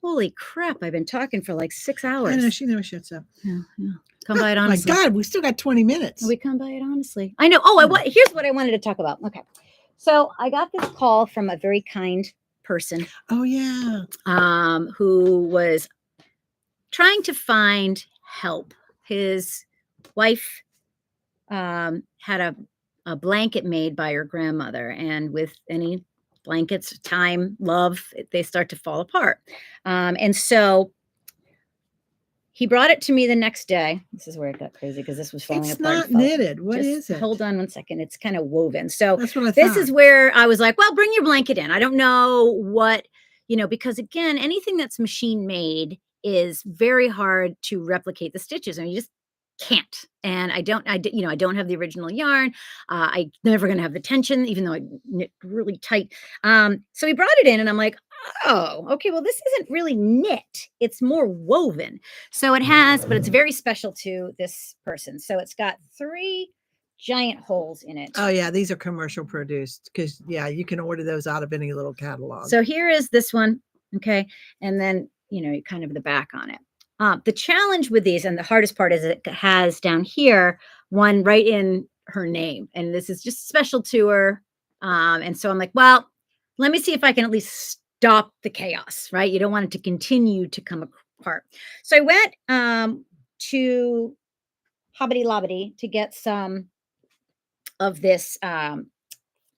Holy crap, I've been talking for like 6 hours. I know, she never shuts up. Yeah. Come by it honestly. My God, we still got 20 minutes. We come by it honestly. I know. Oh, here's what I wanted to talk about. Okay. So I got this call from a very kind person. Oh, yeah. Who was trying to find help. His wife had a blanket made by her grandmother, and with any blankets, time, love, they start to fall apart. And so he brought it to me the next day. This is where it got crazy because this was falling apart. It's not knitted. What is it? Hold on one second. It's kind of woven. So that's what I thought. This is where I was like, well, bring your blanket in. I don't know what, because again, anything that's machine made is very hard to replicate the stitches. I mean, you just can't. And I don't have the original yarn. I never going to have the tension, even though I knit really tight. So he brought it in and I'm like, oh, okay, well, this isn't really knit. It's more woven. So it has, but it's very special to this person. So it's got 3 giant holes in it. Oh yeah, these are commercial produced because yeah, you can order those out of any little catalog. So here is this one. Okay. And then, kind of the back on it. The challenge with these, and the hardest part is it has down here one right in her name. And this is just special to her. And so I'm like, well, let me see if I can at least stop the chaos, right? You don't want it to continue to come apart. So I went to Hobbity Lobbity to get some of this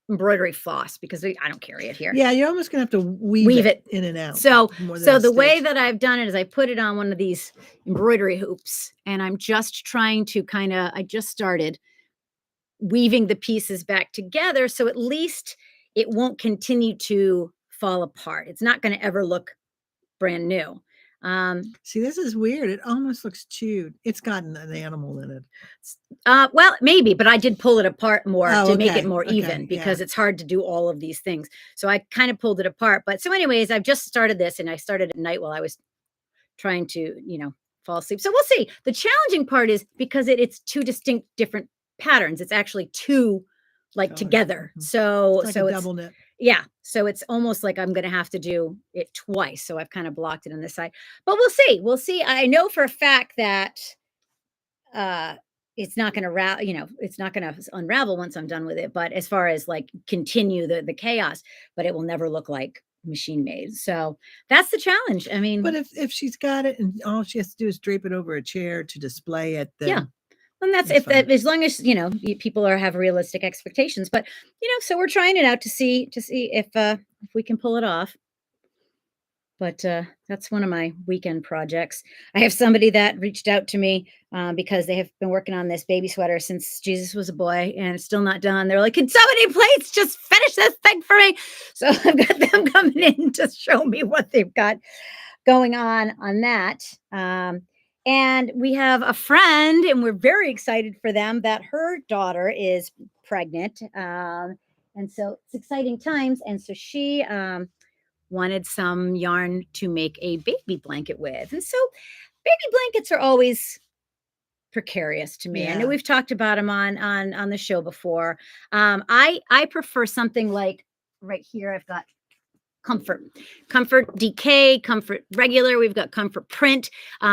embroidery floss because I don't carry it here. Yeah, you're almost gonna have to weave it in and out. So the way that I've done it is I put it on one of these embroidery hoops, and I'm just trying to I just started weaving the pieces back together, so at least it won't continue to fall apart. It's not going to ever look brand new. See, this is weird. It almost looks chewed. It's got an animal in it. Well, maybe, but I did pull it apart more to make it more okay, even because yeah. it's hard to do all of these things. So I kind of pulled it apart. But so anyways, I've just started this and I started at night while I was trying to, fall asleep. So we'll see. The challenging part is because it's 2 distinct different patterns. It's actually 2 together. So it's like a double knit. Yeah. So it's almost like I'm going to have to do it twice. So I've kind of blocked it on this side, but we'll see. We'll see. I know for a fact that it's not going to it's not going to unravel once I'm done with it. But as far as continue the chaos, but it will never look like machine made. So that's the challenge. I mean, but if she's got it and all she has to do is drape it over a chair to display it, then yeah. And that's as long as people have realistic expectations. But so we're trying it out to see if we can pull it off. But that's one of my weekend projects. I have somebody that reached out to me because they have been working on this baby sweater since Jesus was a boy, and it's still not done. They're like, "Can somebody please just finish this thing for me?" So I've got them coming in to show me what they've got going on that. And we have a friend, and we're very excited for them that her daughter is pregnant. And so it's exciting times. And so she wanted some yarn to make a baby blanket with. And so baby blankets are always precarious to me. Yeah. I know we've talked about them on the show before. I prefer something like right here. I've got Comfort DK, Comfort regular. We've got Comfort print.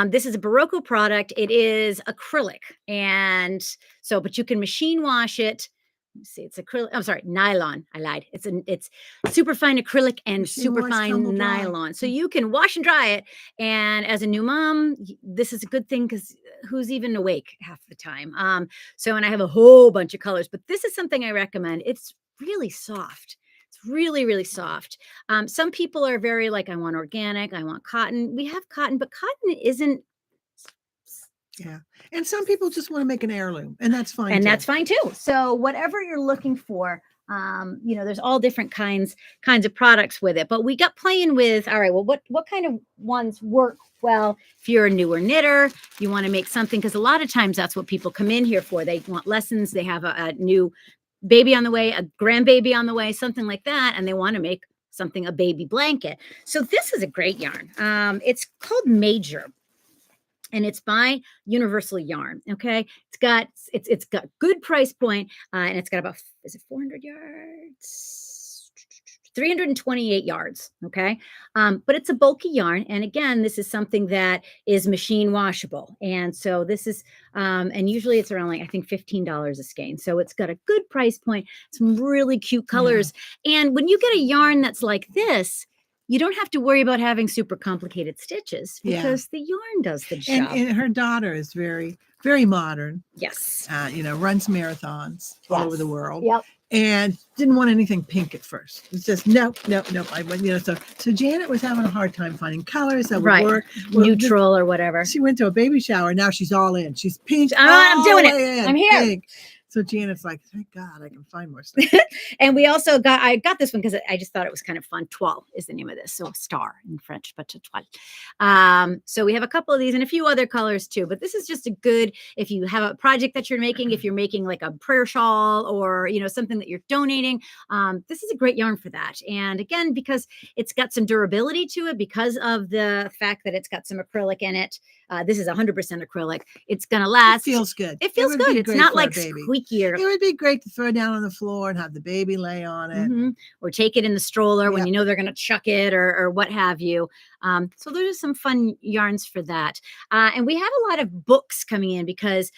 This is a Barocco product. It is acrylic. And so, but you can machine wash it. Let's see, it's acrylic. I'm sorry, nylon. I lied. It's super fine acrylic and super fine nylon. So you can wash and dry it. And as a new mom, this is a good thing because who's even awake half the time? And I have a whole bunch of colors, but this is something I recommend. It's really soft. Really, really soft. Some people are very I want organic, I want cotton. We have cotton, but cotton isn't. Yeah. And some people just want to make an heirloom, and that's fine. And that's fine too. So whatever you're looking for, there's all different kinds of products with it. But we got playing with, all right, well, what kind of ones work well if you're a newer knitter, you want to make something, because a lot of times that's what people come in here for. They want lessons, they have a new baby on the way, a grandbaby on the way, something like that, and they want to make something, a baby blanket. So this is a great yarn. It's called Major, and it's by Universal Yarn. Okay, it's got good price point, and it's got about, is it 400 yards? 328 yards. Okay. But it's a bulky yarn. And again, this is something that is machine washable. And so this is, and usually it's around I think $15 a skein. So it's got a good price point, some really cute colors. Yeah. And when you get a yarn that's like this, you don't have to worry about having super complicated stitches because the yarn does the job. And her daughter is very, very modern. Yes. Runs marathons all over the world. Yep. And didn't want anything pink at first. It's just nope. I went, so Janet was having a hard time finding colors that would work. Well, neutral or whatever. She went to a baby shower. Now she's all in. She's pink. I'm doing it. I'm here. Pink. So Janet's like, thank God I can find more stuff. And we also I got this one because I just thought it was kind of fun. Toile is the name of this. So star in French, but toile. So we have a couple of these and a few other colors too, but this is just a good, if you have a project that you're making, if you're making like a prayer shawl or, something that you're donating, this is a great yarn for that. And again, because it's got some durability to it, because of the fact that it's got some acrylic in it. This is 100% acrylic. It's going to last. It feels good. It feels good. It's not like squeaky. It would be great to throw down on the floor and have the baby lay on it. Or take it in the stroller when they're going to chuck it or what have you. So those are some fun yarns for that. And we have a lot of books coming in because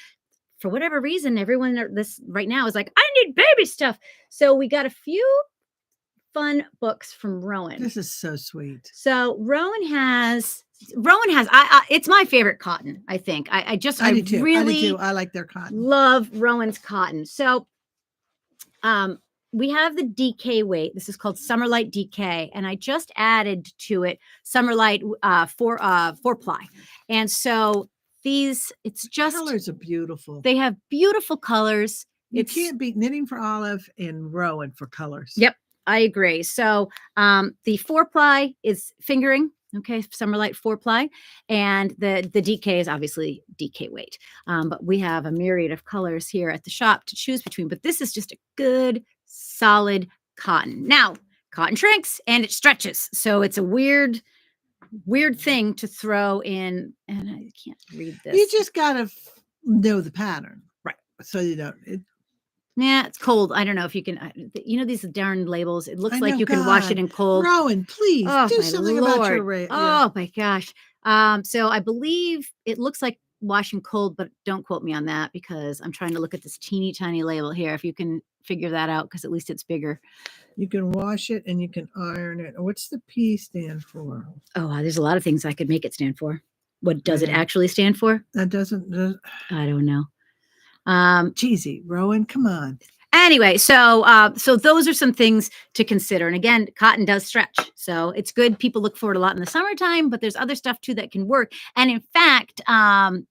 for whatever reason, everyone this right now is like, I need baby stuff. So we got a few fun books from Rowan. This is so sweet. So Rowan has it's my favorite cotton, I think. I do too. I like their cotton. Love Rowan's cotton. So we have the DK weight. This is called Summerlight DK, and I just added to it Summerlight 4-ply. And so these, it's just colors are beautiful. They have beautiful colors. You can't beat Knitting for Olive and Rowan for colors. Yep, I agree. So the 4-ply is fingering. Okay, Summerlight 4-ply, and the DK is obviously DK weight. But we have a myriad of colors here at the shop to choose between. But this is just a good, solid cotton. Now, cotton shrinks and it stretches, so it's a weird thing to throw in. And I can't read this. You just gotta know the pattern, right? So you don't. Yeah, it's cold. I don't know if you can, these darn labels. It looks like you can wash it in cold. Rowan, please do something about your rate. Oh my gosh. So I believe it looks like washing cold, but don't quote me on that because I'm trying to look at this teeny tiny label here. If you can figure that out, because at least it's bigger. You can wash it and you can iron it. What's the P stand for? Oh, there's a lot of things I could make it stand for. What does it actually stand for? That doesn't. I don't know. Cheesy, Rowan, come on. Anyway, so those are some things to consider. And again, cotton does stretch, so it's good. People look for it a lot in the summertime, but there's other stuff too that can work. And in fact, I'll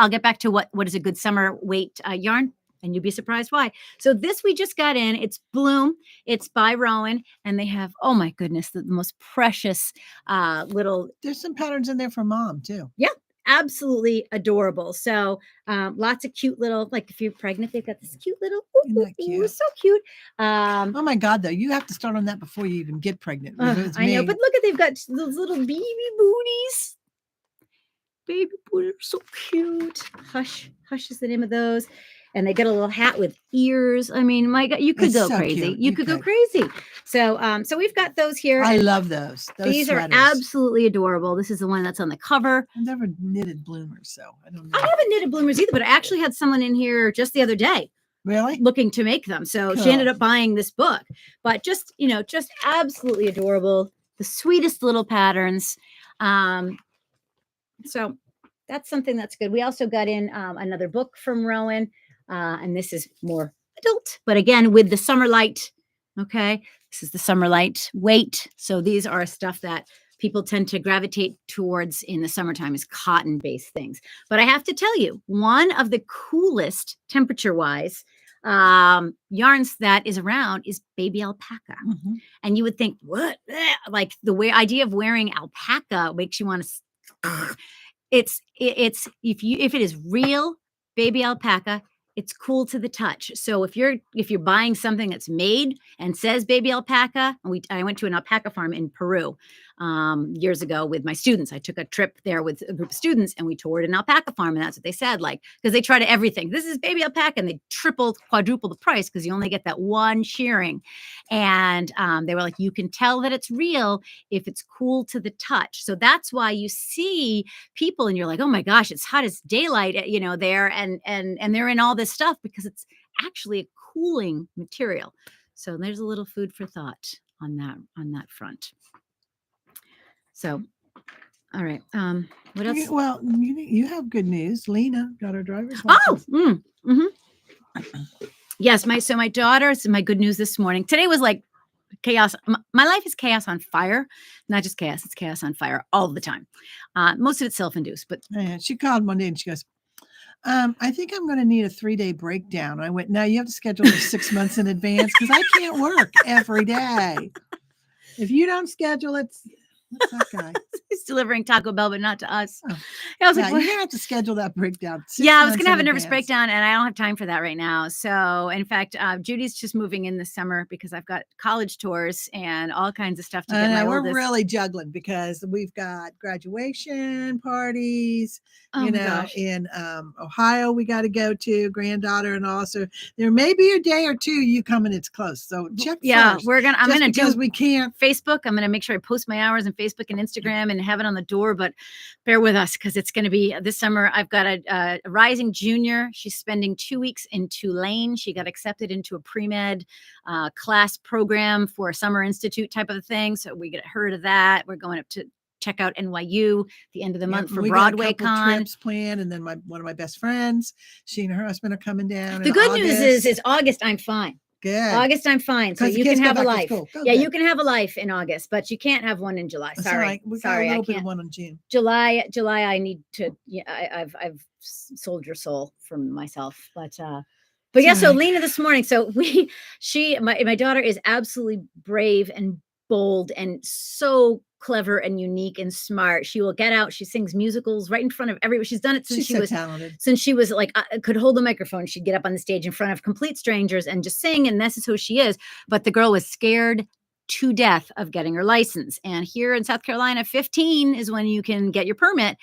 get back to what is a good summer weight yarn, and you'd be surprised why. So this we just got in. It's Bloom. It's by Rowan, and they have, oh my goodness, the most precious little. There's some patterns in there for mom too. Yeah. Absolutely adorable. So lots of cute little, like if you're pregnant, they've got this cute little, isn't that cute? So cute. Oh my God, though, you have to start on that before you even get pregnant. I know, but look at, they've got those little baby booties. Baby booties are so cute. Hush is the name of those. And they get a little hat with ears. I mean, my God, you could go crazy. Cute. You could go crazy. So we've got those here. I love those. These sweaters are absolutely adorable. This is the one that's on the cover. I've never knitted bloomers, so I don't know. I haven't knitted bloomers either, but I actually had someone in here just the other day. Really? Looking to make them. So she ended up buying this book. But just absolutely adorable. The sweetest little patterns. So that's something that's good. We also got in another book from Rowan. And this is more adult, but again, with the Summerlight. Okay. This is the Summerlight weight. So these are stuff that people tend to gravitate towards in the summertime is cotton-based things. But I have to tell you, one of the coolest temperature-wise yarns that is around is baby alpaca. Mm-hmm. And you would think, what? Like the idea of wearing alpaca makes you want to. It's if it is real baby alpaca, it's cool to the touch. So if you're buying something that's made and says baby alpaca, and I went to an alpaca farm in Peru years ago with my students. I took a trip there with a group of students and we toured an alpaca farm, and that's what they said, like, because they try to everything. This is baby alpaca, and they quadruple the price because you only get that one shearing. And they were like, you can tell that it's real if it's cool to the touch. So that's why you see people and you're like, oh my gosh, it's hot as daylight, there, and they're in all this stuff because it's actually a cooling material. So there's a little food for thought on that front. So, all right. What else? Well, you have good news. Lena got her driver's license. Yes. My daughter's my good news this morning. Today was like chaos. My life is chaos on fire, not just chaos. It's chaos on fire all the time. Most of it's self-induced, but yeah, she called one day and she goes, I think I'm going to need a 3-day breakdown. I went, no, you have to schedule this 6 months in advance because I can't work every day. If you don't schedule it, what's that guy? He's delivering Taco Bell, but not to us. Oh. I was Yeah, like, you're what? gonna have to schedule that breakdown. Yeah, I was going to have a in nervous advance. breakdown, and I don't have time for that right now. So, in fact, Judy's just moving in this summer because I've got college tours and all kinds of stuff to get my We're oldest. really juggling because we've got graduation parties. Oh You my know, gosh. in Ohio, we got to go to granddaughter, and also there may be a day or two you come and it's close. So check Yeah, first. I'm just gonna because do we can't. Facebook. I'm gonna make sure I post my hours on Facebook and Instagram and have it on the door. But bear with us because it's gonna be this summer. I've got a rising junior. She's spending 2 weeks in Tulane. She got accepted into a pre-med class program for a summer institute type of a thing. So we get heard of that. We're going up to check out NYU the end of the month for Broadway Con. Trips planned, and then one of my best friends, she and her husband are coming down. The good news is it's August. I'm fine. Good. August, I'm fine. So you can have a life. Yeah, good. you can have a life in August, but you can't have one in July. Sorry, we got a little bit of one in June. July, I need to. Yeah, I've sold your soul for myself, but yeah. So Lena this morning. So my daughter is absolutely brave and bold and so clever and unique and smart. She will get out. She sings musicals right in front of everyone. She's done it since she was talented. Since she was like could hold the microphone. She'd get up on the stage in front of complete strangers and just sing. And this is who she is. But the girl was scared to death of getting her license. And here in South Carolina, 15 is when you can get your permit.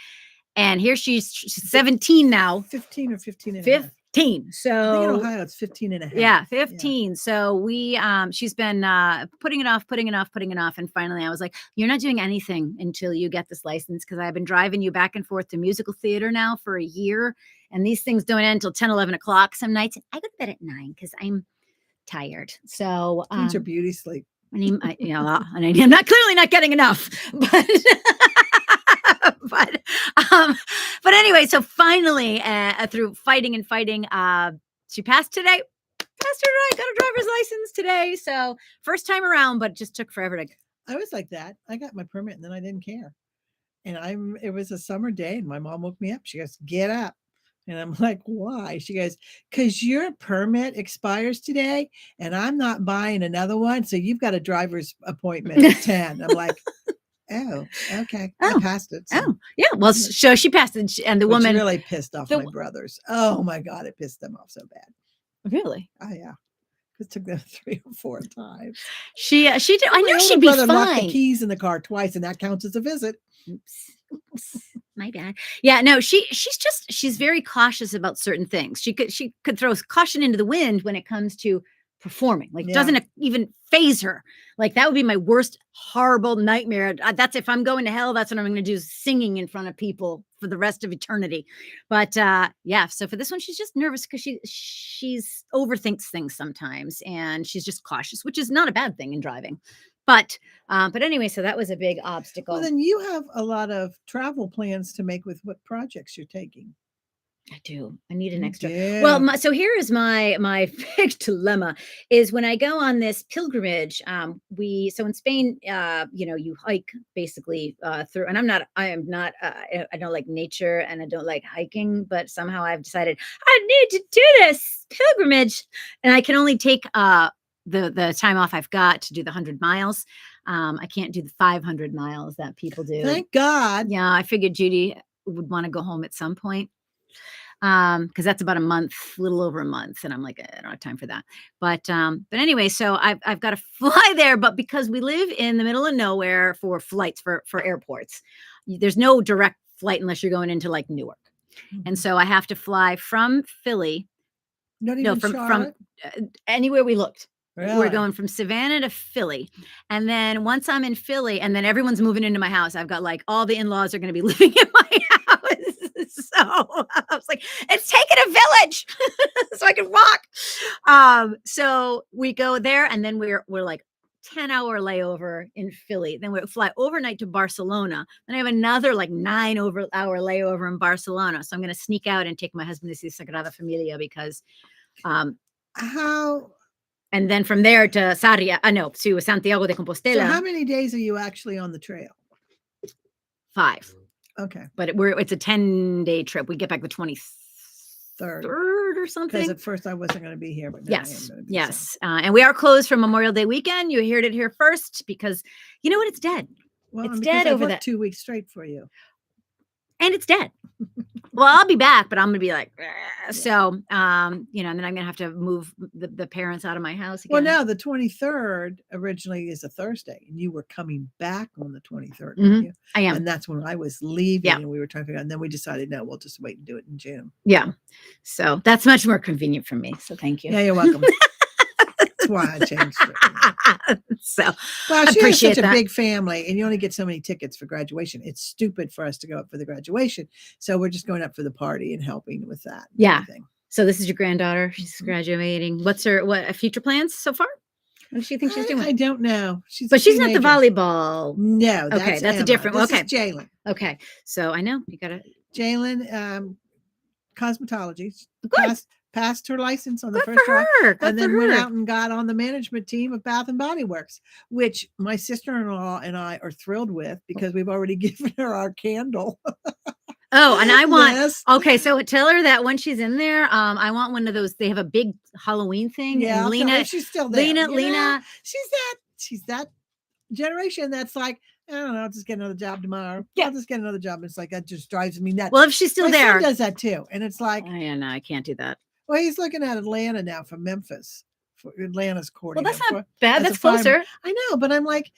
And here she's 17 now. 15 or 15 and a half. 15. So I think in Ohio it's 15 and a half. Yeah, 15. Yeah. So she's been putting it off. And finally I was like, you're not doing anything until you get this license, because I've been driving you back and forth to musical theater now for a year. And these things don't end until 10, 11 o'clock some nights. And I go to bed at 9 because I'm tired. So needs your beauty sleep. And I'm clearly not getting enough, but anyway, so finally, through fighting, she passed today. Got a driver's license today. So first time around, but it just took forever to. I was like that. I got my permit and then I didn't care. And it was a summer day and my mom woke me up. She goes, get up. And I'm like, why? She goes, because your permit expires today and I'm not buying another one. So you've got a driver's appointment at 10. I'm like, oh, okay. I passed it. So. Oh, yeah. Well, so she passed it. And the woman really pissed off my brothers. Oh my God. It pissed them off so bad. Really? Oh, yeah. It took them 3 or 4 times. She did. I knew she'd be fine. Locked the keys in the car twice, and that counts as a visit. Oops. My bad. Yeah, no, she's very cautious about certain things. She could throw caution into the wind when it comes to performing. Like, doesn't even phase her. Like, that would be my worst horrible nightmare. That's if I'm going to hell, that's what I'm going to do, singing in front of people for the rest of eternity. But yeah, so for this one, she's just nervous because she's overthinks things sometimes, and she's just cautious, which is not a bad thing in driving. But anyway, so that was a big obstacle. Well, then you have a lot of travel plans to make with what projects you're taking. I do. I need an extra. Yeah. Well, so here is my big dilemma is when I go on this pilgrimage. So in Spain, you hike basically through, and I don't like nature and I don't like hiking, but somehow I've decided I need to do this pilgrimage, and I can only take the time off I've got to do the 100 miles. I can't do the 500 miles that people do. Thank God. Yeah, I figured Judy would want to go home at some point. Because that's about a little over a month, and I'm like, I don't have time for that. But anyway, so I've got to fly there, but because we live in the middle of nowhere for flights for airports, there's no direct flight unless you're going into like Newark, and so I have to fly from Philly. From anywhere we looked. Really? We're going from Savannah to Philly. And then once I'm in Philly, and then everyone's moving into my house, I've got like all the in-laws are going to be living in my house. So I was like, it's taking a village so I can walk. So we go there, and then we're like 10-hour layover in Philly. Then we fly overnight to Barcelona. Then I have another like 9-hour layover in Barcelona. So I'm going to sneak out and take my husband to see Sagrada Familia because and then from there to to Santiago de Compostela. So how many days are you actually on the trail? 5. Okay. But it's a 10-day trip. We get back the 23rd. 3rd. 3rd or Because something. at first I wasn't going to be here, but now I am Yes, going to be. yes. And we are closed for Memorial Day weekend. You heard it here first because you know what? It's dead. Well, It's and because dead I over worked that. 2 weeks straight for you. And it's dead. Well, I'll be back, but I'm gonna be like, so, and then I'm gonna have to move the parents out of my house again. Well, now the 23rd originally is a Thursday, and you were coming back on the 23rd, Mhm. weren't you? I am. And that's when I was leaving, Yeah. and we were trying to figure out. And then we decided, no, we'll just wait and do it in June. Yeah. So that's much more convenient for me. So thank you. Yeah, you're welcome. That's why I changed it. So Well, she has appreciate such a that. big family, and you only get so many tickets for graduation. It's stupid for us to go up for the graduation, so we're just going up for the party and helping with that. and Yeah. everything. So this is your granddaughter. She's Mhm. graduating. What's her future plans so far? What does she think she's doing? I don't know. She's But a she's not the teenager. volleyball. No, Okay, that's a Emma. different. This Okay. is Jalen. Okay. So I know you gotta. Jalen, cosmetology. Good. Passed her license on the Good first for try, her. Good and then for went her. out and got on the management team of Bath and Body Works, which my sister-in-law and I are thrilled with because we've already given her our candle. Oh, and I want. Yes. Okay, so tell her that when she's in there, I want one of those. They have a big Halloween thing. Yeah, and I'll tell her Lena, if she's still there. Lena, You know, Lena. she's that generation that's like, I don't know, I'll just get another job tomorrow. Yeah. I'll just get another job. It's like that just drives me nuts. Well, if she's still My there, son does that too, and it's like, no, I can't do that. well, he's looking at Atlanta now from Memphis. For Atlanta's courting. Well, that's him not for- bad. as a That's fireman. closer. I know, but I'm like,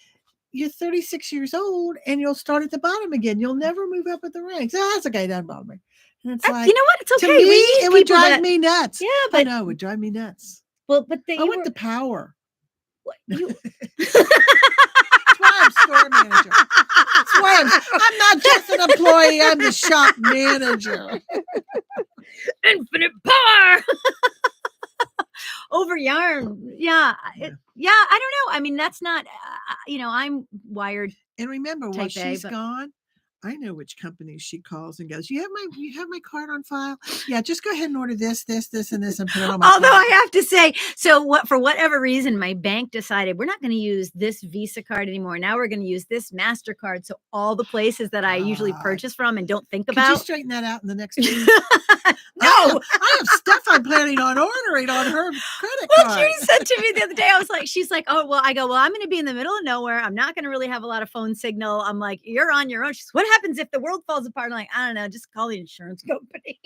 you're 36 years old and you'll start at the bottom again. You'll never move up at the ranks. Oh, that's okay. Doesn't bother me. And it's like, You know what? It's okay. to me, We need it would people drive that- me nuts. Yeah, I but know, it would drive me nuts. well, but they. I want the power. What, you, That's why I'm store manager. That's why I'm not just an employee. I'm the shop manager. infinite power over yarn. Yeah. Yeah. I don't know. I mean, that's not, I'm wired. And remember, while Type A, she's but- gone, I know which companies she calls and goes, you have my card on file? Yeah, just go ahead and order this, and this, and put it on my Although card. I have to say, for whatever reason, my bank decided we're not going to use this Visa card anymore. Now we're going to use this MasterCard. So all the places that I usually purchase from and don't think Could you about. straighten that out in the next week? No. I have stuff I'm planning on ordering on her credit Well, card. Judy said to me the other day, she's like, oh, well, I go, well, I'm going to be in the middle of nowhere. I'm not going to really have a lot of phone signal. I'm like, you're on your own. She's, what happens if the world falls apart? I'm like, I don't know, just call the insurance company.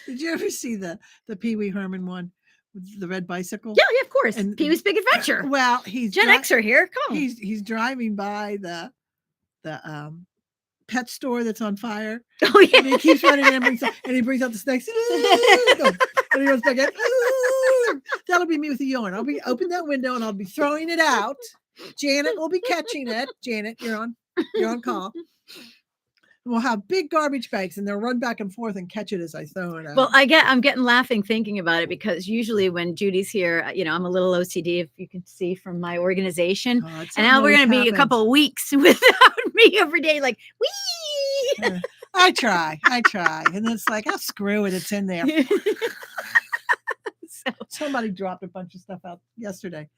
Did you ever see the Pee Wee Herman one with the red bicycle? Yeah, of course. And- Pee-wee's Big Adventure. Well, he's Gen Xer here. Come. he's driving by the pet store that's on fire. Oh, yeah. And he keeps running in and he brings out the snakes. And he goes back in. That'll be me with the yarn. I'll be open that window and I'll be throwing it out. Janet will be catching it. Janet, you're on call. We'll have big garbage bags and they'll run back and forth and catch it as I throw it out. Well, I'm getting laughing thinking about it because usually when Judy's here, I'm a little OCD, if you can see from my organization. And now we're going to be a couple of weeks without me every day, like, wee. I try. And it's like, oh, screw it. It's in there. Somebody dropped a bunch of stuff out yesterday.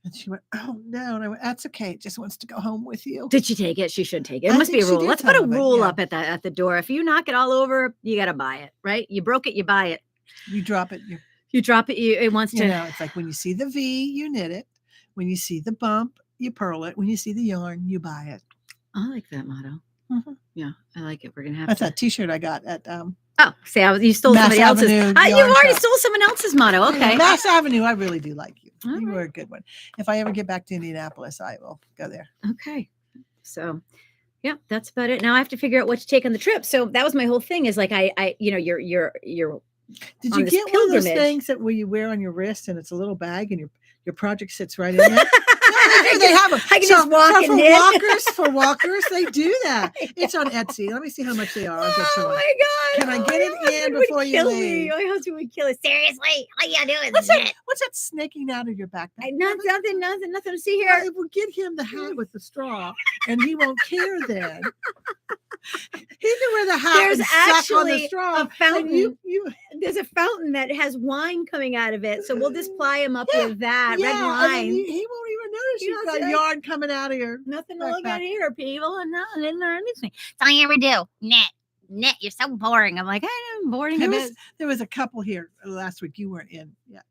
And she went, oh, no. And I went, that's okay. It just wants to go home with you. Did she take it? She should take it. It I must be a think she rule. did Let's put a some of it, rule yeah. up at the door. If you knock it all over, you got to buy it, right? You broke it, you buy it. You drop it. You drop it, it wants to. It's like when you see the V, you knit it. When you see the bump, you purl it. When you see the yarn, you buy it. I like that motto. Mhm. Yeah, I like it. We're going to have That's to. that T-shirt I got at Oh, see, you stole Mass somebody else's. Avenue You yarn already shop. stole someone else's motto. Okay. Mass Avenue. I really do like you. All You right. were a good one. If I ever get back to Indianapolis, I will go there. Okay. So, yeah, that's about it. Now I have to figure out what to take on the trip. So that was my whole thing is like, you're Did on you this get one of those pilgrimage. things that where you wear on your wrist and it's a little bag and your project sits right in there? No, they have them. I can just walk and for knit. for walkers, they do that. It's on Etsy. Let me see how much they are. I'll get you Oh one. my God. Can I Oh, get my it in husband would before you kill leave? me. My husband would kill us. Seriously, all you gotta do is What's knit. that snaking out of your backpack? Nothing to see Well, here. it will get him the hat with the straw, and he won't care then. He can wear the hat There's and suck on the actually straw. a and fountain. you There's a fountain that has wine coming out of it. So we'll just ply him up Yeah, with that red and then wine. he won't even notice He you've knows got it. yarn coming out of your Nothing to look backpack. at here, people, and nothing or anything. That's all you ever do. Knit. knit. You're so boring. I'm like, I am boring. There was a couple here last week. You weren't in yet.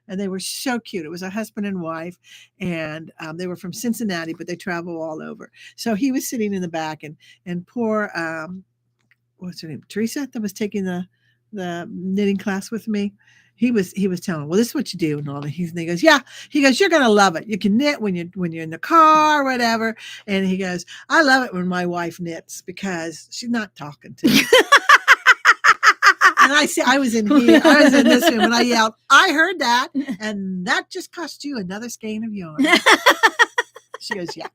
And they were so cute. It was a husband and wife, and they were from Cincinnati, but they travel all over. So he was sitting in the back, and poor what's her name, Teresa, that was taking the knitting class with me. He was telling, well, this is what you do, and all. And he goes, yeah. He goes, you're gonna love it. You can knit when you're in the car, or whatever. And he goes, I love it when my wife knits because she's not talking to me. And I was in this room, and I yelled, I heard that, and that just cost you another skein of yarn. She goes, yeah.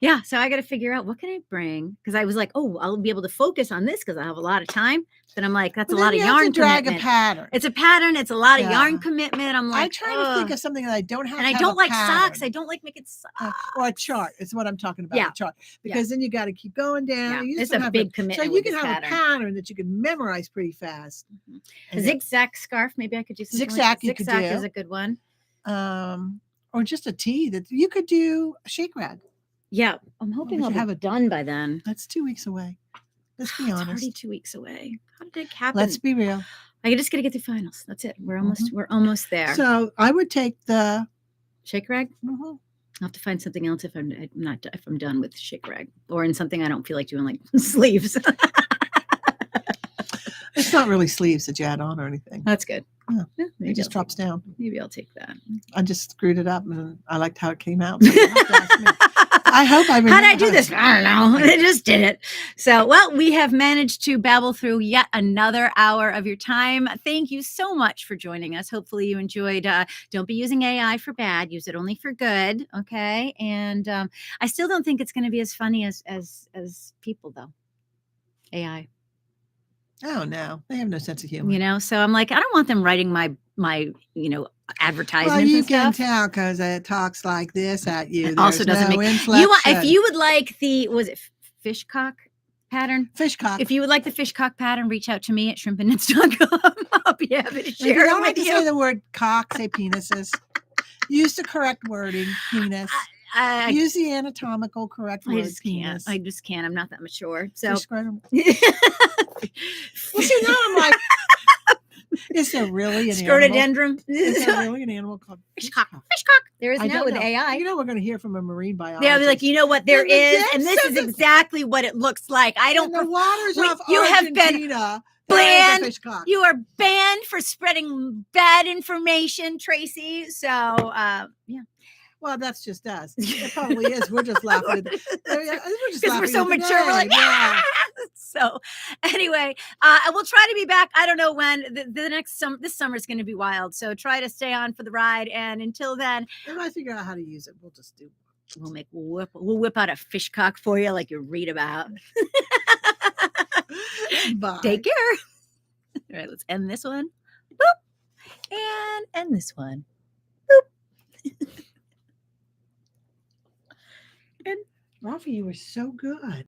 Yeah, so I got to figure out what can I bring, because I was like, oh, I'll be able to focus on this because I have a lot of time. But I'm like, that's a lot of yarn commitment. A pattern. It's a pattern. It's a lot of yarn commitment. I'm like, I try to think of something that I don't have. And I don't like socks. I don't like making socks. Or a chart. It's what I'm talking about. Yeah. A chart, because then you got to keep going down. Yeah. It's a big commitment. So you can have a pattern that you can memorize pretty fast. A zigzag scarf. Maybe I could do something. Zigzag. Zigzag is a good one. Or just a tee that you could do a shake rag. Yeah, I'm hoping I'll have it done by then. That's 2 weeks away. Let's be honest. It's already 2 weeks away. How did it happen? Let's be real. I just got to get through finals. That's it. We're almost there. So I would take the shake rag. I'll have to find something else if I'm done with shake rag, or in something I don't feel like doing, like sleeves. It's not really sleeves that you add on or anything. That's good. Yeah, it just drops down. Maybe I'll take that. I just screwed it up, and I liked how it came out. So I hope I remember. How did I do this? I don't know. I just did it. So, well, we have managed to babble through yet another hour of your time. Thank you so much for joining us. Hopefully you enjoyed. Don't be using AI for bad. Use it only for good. Okay. And I still don't think it's going to be as funny as people, though. AI. Oh, no. They have no sense of humor. So I'm like, I don't want them writing my advertisements. Well, you can tell because it talks like this at you. It also doesn't make inflection. If you would like was it fishcock pattern? Fishcock. If you would like the fishcock pattern, reach out to me at shrimpandknits.com. I'll be happy to share. If you don't like to say the word cock, say penises. Use the correct wording, penis. Use the anatomical correct word. I just can't. I'm not that mature. So well, see, now I'm like, is there really an scrotodendron? Is there really an animal called fishcock? Fishcock. There is now with AI. We're going to hear from a marine biologist. They'll be like, you know what there is, and this is exactly what it looks like. I don't. The waters of you Argentina. Have been banned. You are banned for spreading bad information, Tracy. So, yeah. Well, that's just us. It probably is. We're just laughing. Because we're so mature. We're like, yeah. So, anyway, we'll try to be back. I don't know when. This summer is going to be wild. So try to stay on for the ride. And until then, if I figure out how to use it, we'll just do. We'll whip out a fishcock for you, like you read about. Bye. Take care. All right, let's end this one. Boop. And end this one. Boop. And Rafi, you were so good.